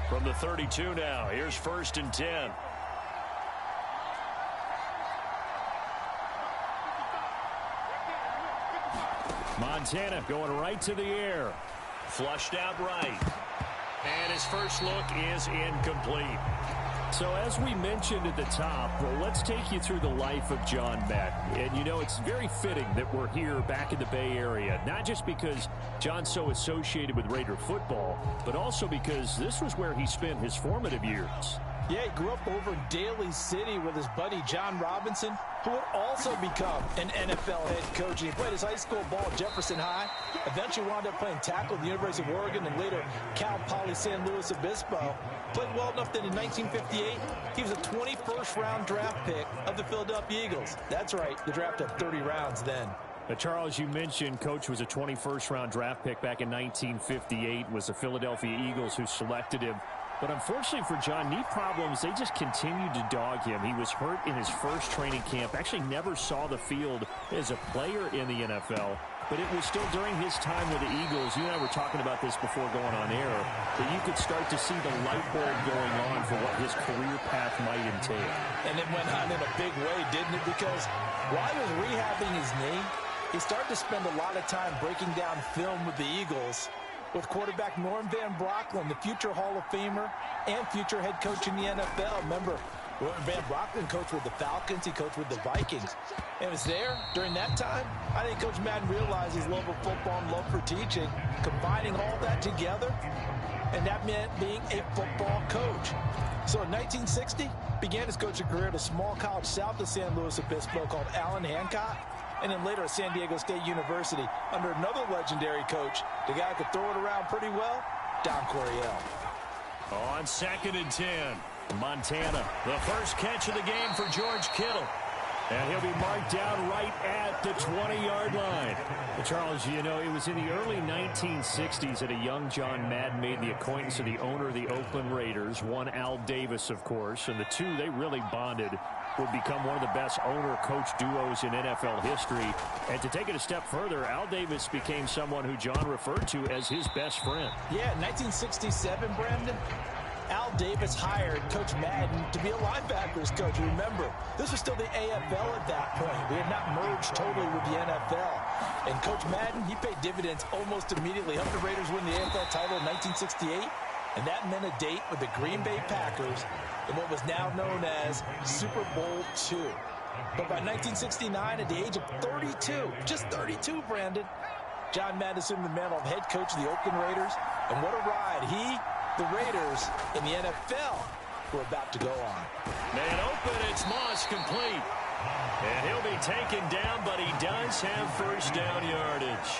From the 32 now, here's 1st and 10. Montana going right to the air. Flushed out right. And his first look is incomplete. So as we mentioned at the top, let's take you through the life of John Madden. And, you know, it's very fitting that we're here back in the Bay Area, not just because John's so associated with Raider football, but also because this was where he spent his formative years. Yeah, he grew up over in Daly City with his buddy John Robinson, who would also become an NFL head coach. And he played his high school ball at Jefferson High, eventually wound up playing tackle at the University of Oregon, and later Cal Poly San Luis Obispo. Played well enough that in 1958, he was a 21st round draft pick of the Philadelphia Eagles. That's right, the draft had 30 rounds then. Now, Charles, you mentioned Coach was a 21st round draft pick back in 1958. It was the Philadelphia Eagles who selected him. But unfortunately for John, knee problems, they just continued to dog him. He was hurt in his first training camp, actually never saw the field as a player in the NFL. But it was still during his time with the Eagles, you and I were talking about this before going on air, that you could start to see the light bulb going on for what his career path might entail. And it went on in a big way, didn't it? Because while he was rehabbing his knee, he started to spend a lot of time breaking down film with the Eagles, with quarterback Norm Van Brocklin, the future Hall of Famer and future head coach in the NFL. Remember, Van Brocklin coached with the Falcons. He coached with the Vikings. And it was there during that time, I think Coach Madden realized his love of football and love for teaching, combining all that together, and that meant being a football coach. So in 1960, began his coaching career at a small college south of San Luis Obispo called Allen Hancock, and then later at San Diego State University under another legendary coach, the guy who could throw it around pretty well, Don Coryell. On 2nd and 10, Montana, the first catch of the game for George Kittle. And he'll be marked down right at the 20-yard line. Well, Charles, you know, it was in the early 1960s that a young John Madden made the acquaintance of the owner of the Oakland Raiders, one Al Davis, of course, and the two, they really bonded, would become one of the best owner-coach duos in NFL history. And to take it a step further, Al Davis became someone who John referred to as his best friend. Yeah, 1967, Brandon, Al Davis hired Coach Madden to be a linebackers coach. Remember, this was still the AFL at that point. We had not merged totally with the NFL. And Coach Madden, he paid dividends almost immediately. Helped the Raiders win the AFL title in 1968. And that meant a date with the Green Bay Packers in what was now known as Super Bowl II. But by 1969, at the age of 32, just 32, Brandon, John Madden assumed the mantle of head coach of the Oakland Raiders. And what a ride he, the Raiders, in the NFL were about to go on. Man open, it's Moss, complete. And he'll be taken down, but he does have first down yardage.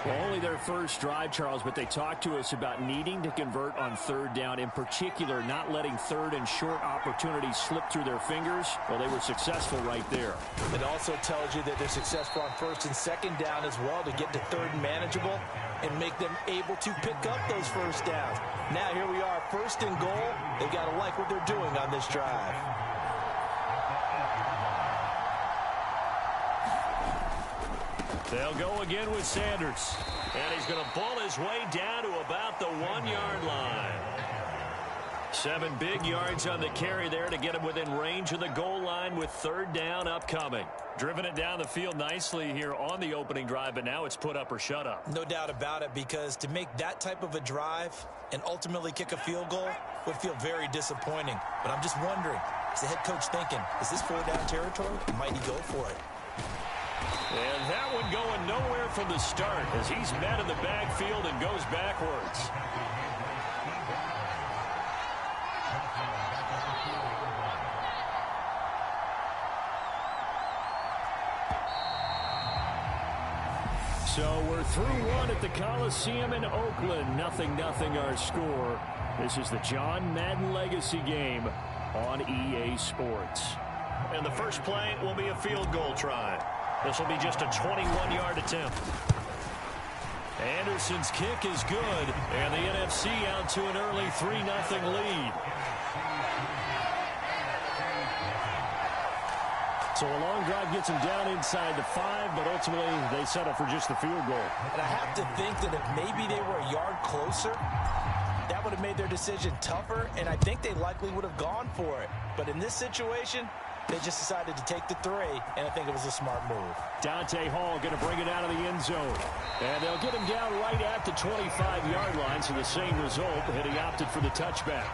Well, only their first drive, Charles, but they talked to us about needing to convert on third down, in particular not letting third and short opportunities slip through their fingers. Well, they were successful right there. It also tells you that they're successful on first and second down as well to get to third and manageable and make them able to pick up those first downs. Now here we are, first and goal. They've got to like what they're doing on this drive. They'll go again with Sanders. And he's going to bull his way down to about the 1-yard line. 7 big yards on the carry there to get him within range of the goal line with third down upcoming. Driven it down the field nicely here on the opening drive, but now it's put up or shut up. No doubt about it, because to make that type of a drive and ultimately kick a field goal would feel very disappointing. But I'm just wondering, is the head coach thinking, is this 4-down territory? Might he go for it? And that one going nowhere from the start as he's met in the backfield and goes backwards. So we're through one at the Coliseum in Oakland. 0-0 our score. This is the John Madden Legacy game on EA Sports. And the first play will be a field goal try. This will be just a 21-yard attempt. Anderson's kick is good, and the NFC out to an early 3-0 lead. So a long drive gets him down inside the 5, but ultimately they settle for just the field goal. And I have to think that if maybe they were a yard closer, that would have made their decision tougher, and I think they likely would have gone for it. But in this situation, they just decided to take the 3, and I think it was a smart move. Dante Hall going to bring it out of the end zone. And they'll get him down right at the 25-yard line, so the same result, and he opted for the touchback.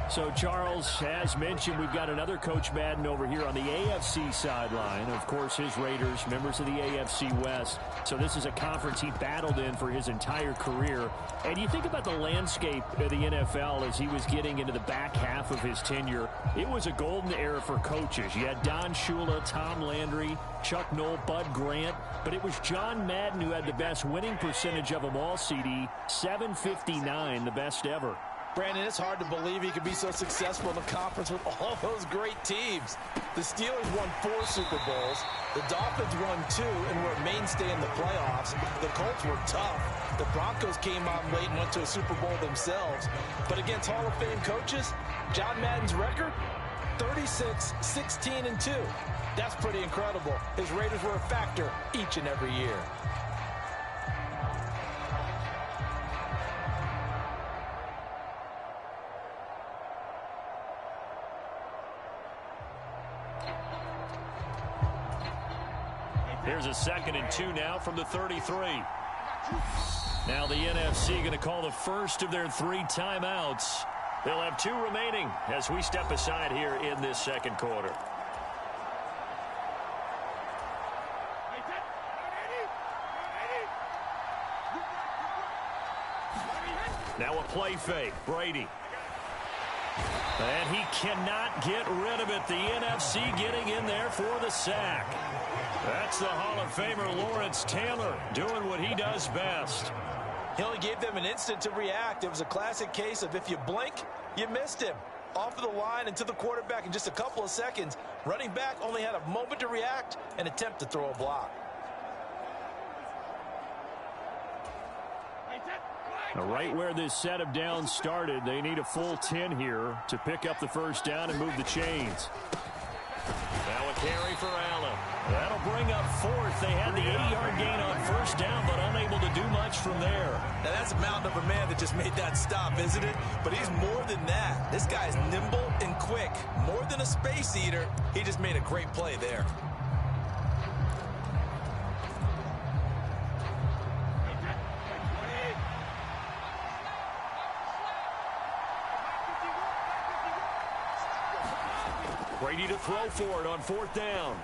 So, Charles, as mentioned, we've got another Coach Madden over here on the AFC sideline. Of course, his Raiders, members of the AFC West. So this is a conference he battled in for his entire career. And you think about the landscape of the NFL as he was getting into the back half of his tenure. It was a golden era for coaches. You had Don Shula, Tom Landry, Chuck Noll, Bud Grant. But it was John Madden who had the best winning percentage of them all, CD. 759, the best ever. Brandon, it's hard to believe he could be so successful in the conference with all those great teams. The Steelers won 4 Super Bowls. The Dolphins won 2 and were a mainstay in the playoffs. The Colts were tough. The Broncos came on late and went to a Super Bowl themselves. But against Hall of Fame coaches, John Madden's record, 36, 16, and 2. That's pretty incredible. His Raiders were a factor each and every year. Here's a 2nd and 2 now from the 33. Now the NFC going to call the first of their 3 timeouts. They'll have 2 remaining as we step aside here in this second quarter. Now a play fake. Brady. And he cannot get rid of it. The NFC getting in there for the sack. That's the Hall of Famer Lawrence Taylor doing what he does best. He only gave them an instant to react. It was a classic case of if you blink, you missed him. Off of the line and to the quarterback in just a couple of seconds. Running back only had a moment to react and attempt to throw a block. Now, right where this set of downs started, they need a full 10 here to pick up the first down and move the chains. Now a carry for Allen. That'll bring up 4th. They had the 80-yard gain on first down, but unable to do much from there. Now that's a mountain of a man that just made that stop, isn't it? But he's more than that. This guy's nimble and quick. More than a space eater. He just made a great play there. Brady to throw for it on 4th down.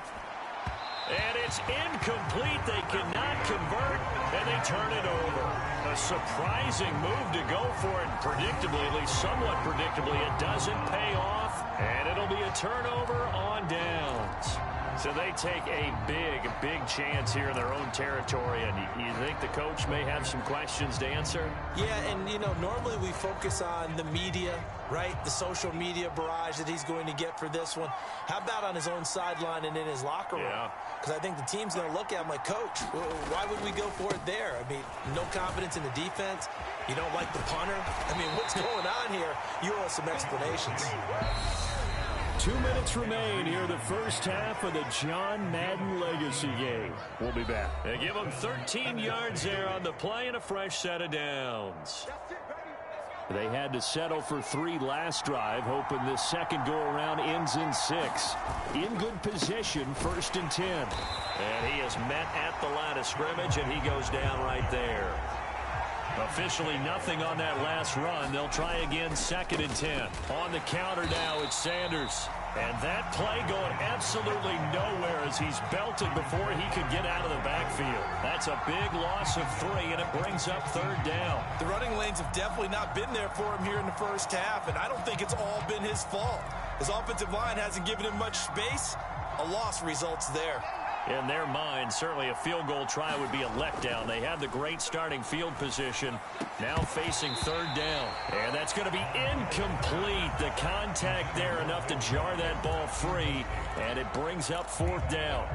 And it's incomplete. They cannot convert, and they turn it over. A surprising move to go for it. Predictably, at least somewhat predictably, it doesn't pay off, and it'll be a turnover on downs. So they take a big chance here in their own territory, and you think the coach may have some questions to answer? Yeah, and, you know, normally we focus on the media, right? The social media barrage that he's going to get for this one. How about on his own sideline and in his locker room? Yeah. Because I think the team's going to look at him like, Coach, why would we go for it there? I mean, no confidence in the defense. You don't like the punter. I mean, what's going on here? You owe us some explanations. 2 minutes remain here in the first half of the John Madden Legacy game. We'll be back. They give him 13 yards there on the play and a fresh set of downs. They had to settle for 3 last drive, hoping this second go-around ends in 6. In good position, 1st and 10. And he is met at the line of scrimmage, and he goes down right there. Officially nothing on that last run. They'll try again, 2nd and 10. On the counter now, it's Sanders. And that play going absolutely nowhere as he's belted before he could get out of the backfield. That's a big loss of 3, and it brings up 3rd down. The running lanes have definitely not been there for him here in the first half, and I don't think it's all been his fault. His offensive line hasn't given him much space. A loss results there. In their mind, certainly a field goal try would be a letdown. They have the great starting field position, now facing 3rd down. And that's going to be incomplete. The contact there enough to jar that ball free, and it brings up 4th down.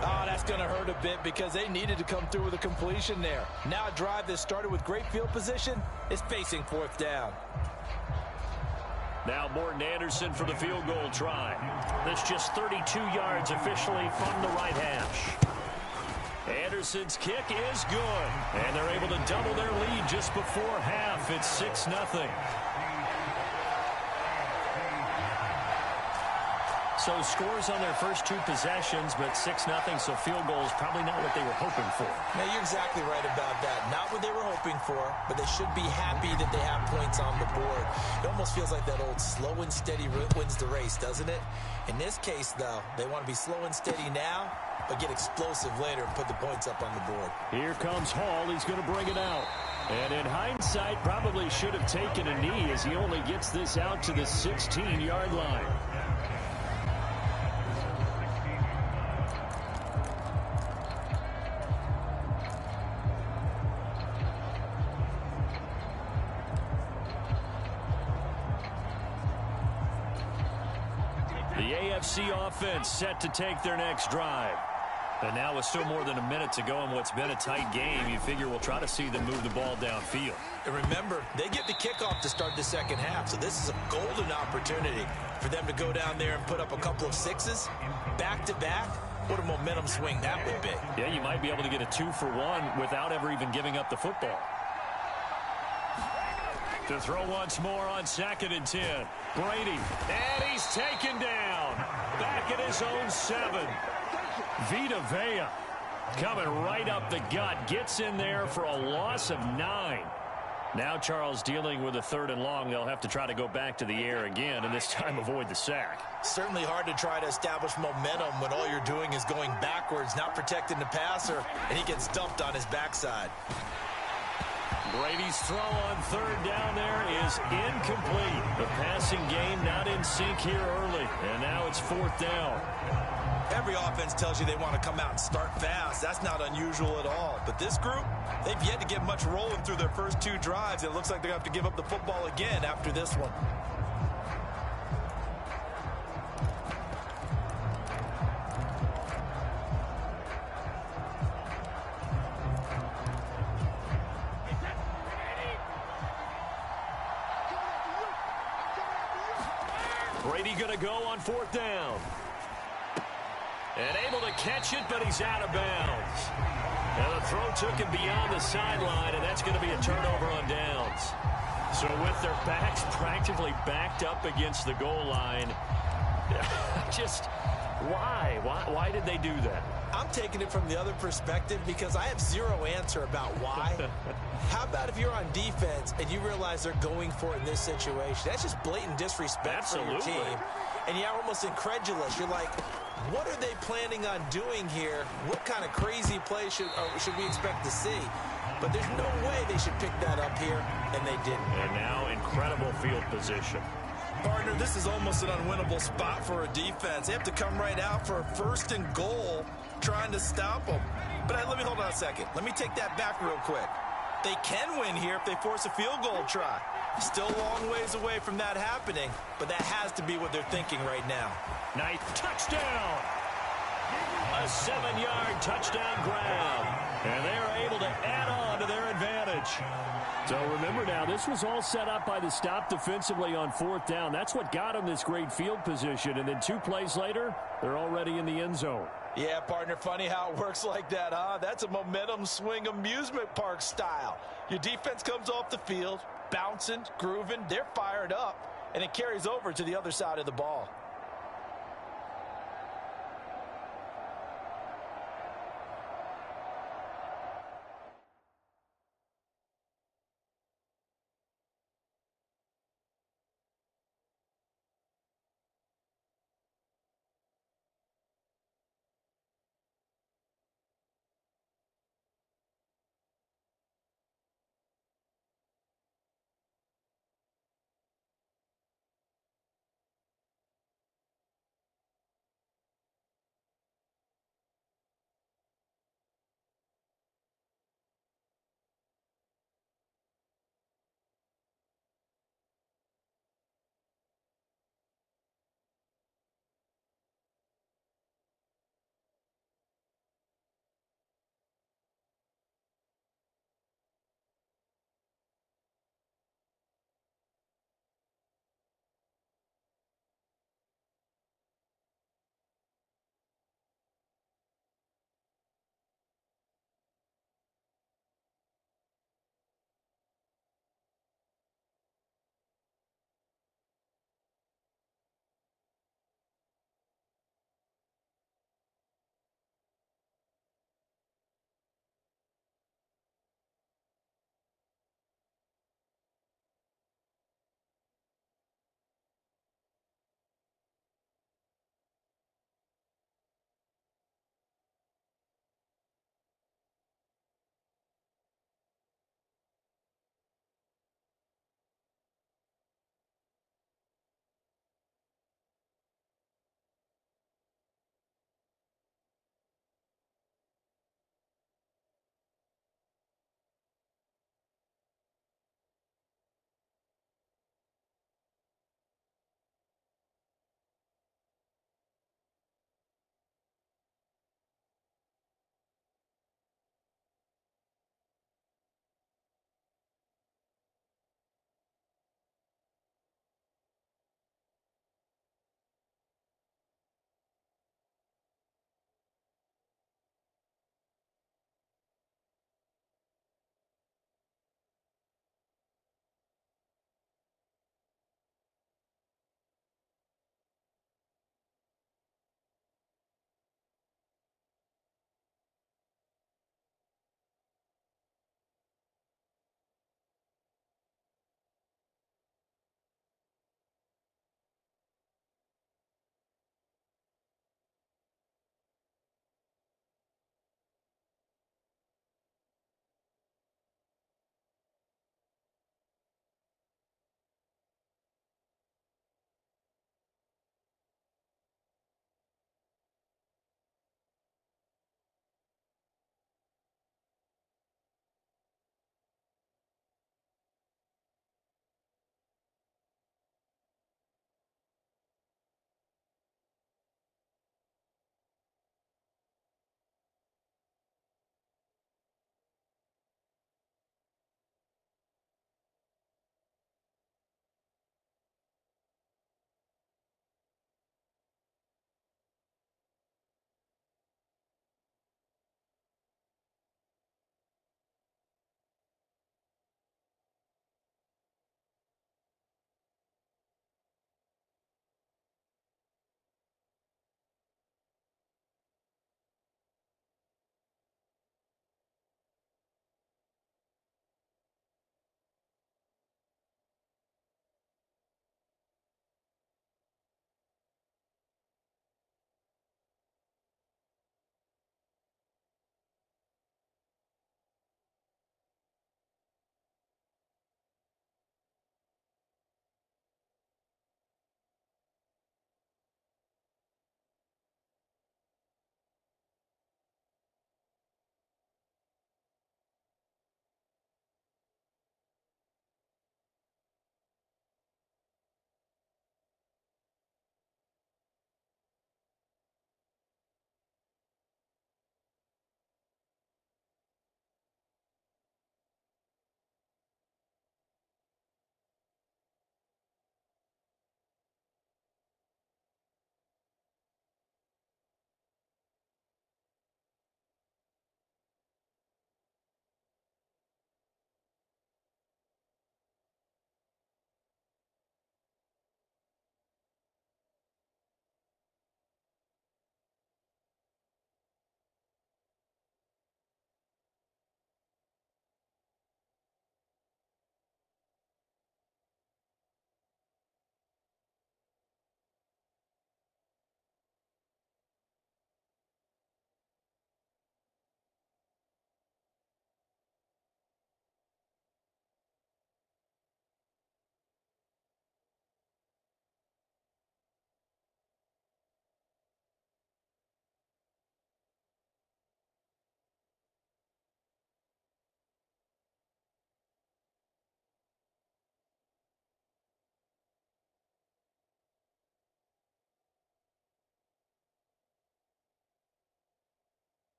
Oh, that's going to hurt a bit because they needed to come through with a completion there. Now a drive that started with great field position is facing 4th down. Now Morton Anderson for the field goal try. That's just 32 yards officially from the right hash. Anderson's kick is good. And they're able to double their lead just before half. It's 6-0. So scores on their first 2 possessions, but 6-0, so field goal is probably not what they were hoping for. Now, you're exactly right about that. Not what they were hoping for, but they should be happy that they have points on the board. It almost feels like that old slow and steady wins the race, doesn't it? In this case, though, they want to be slow and steady now, but get explosive later and put the points up on the board. Here comes Hall. He's going to bring it out. And in hindsight, probably should have taken a knee as he only gets this out to the 16-yard line. Offense set to take their next drive. And now with still more than a minute to go in what's been a tight game, you figure we'll try to see them move the ball downfield. And remember, they get the kickoff to start the second half, so this is a golden opportunity for them to go down there and put up a couple of 6s back-to-back. What a momentum swing that would be. Yeah, you might be able to get a 2-for-1 without ever even giving up the football. To throw once more on 2nd and 10. Brady, and he's taken down. Back at his own 7. Vita Vea coming right up the gut. Gets in there for a loss of 9. Now Charles dealing with a 3rd and long. They'll have to try to go back to the air again, and this time avoid the sack. Certainly hard to try to establish momentum when all you're doing is going backwards, not protecting the passer, and he gets dumped on his backside. Brady's throw on 3rd down there is incomplete. The passing game not in sync here early. And now it's 4th down. Every offense tells you they want to come out and start fast. That's not unusual at all. But this group, they've yet to get much rolling through their first 2 drives. It looks like they're going to have to give up the football again after this one. Brady going to go on 4th down. And able to catch it, but he's out of bounds. And the throw took him beyond the sideline, and that's going to be a turnover on downs. So with their backs practically backed up against the goal line, just why? Why did they do that? I'm taking it from the other perspective because I have zero answer about why. How about if you're on defense and you realize they're going for it in this situation? That's just blatant disrespect for your team. And you're almost incredulous. You're like, what are they planning on doing here? What kind of crazy play should we expect to see? But there's no way they should pick that up here, and they didn't. And now incredible field position. Partner, this is almost an unwinnable spot for a defense. They have to come right out for a 1st and goal trying to stop them. But let me hold on a second. Let me take that back real quick. They can win here if they force a field goal try. Still a long ways away from that happening, but that has to be what they're thinking right now. Ninth touchdown. A 7-yard touchdown grab. And they are able to add on to their advantage. So remember now, this was all set up by the stop defensively on 4th down. That's what got them this great field position. And then 2 plays later, they're already in the end zone. Yeah, partner, funny how it works like that, huh? That's a momentum swing amusement park style. Your defense comes off the field, bouncing, grooving, they're fired up, and it carries over to the other side of the ball.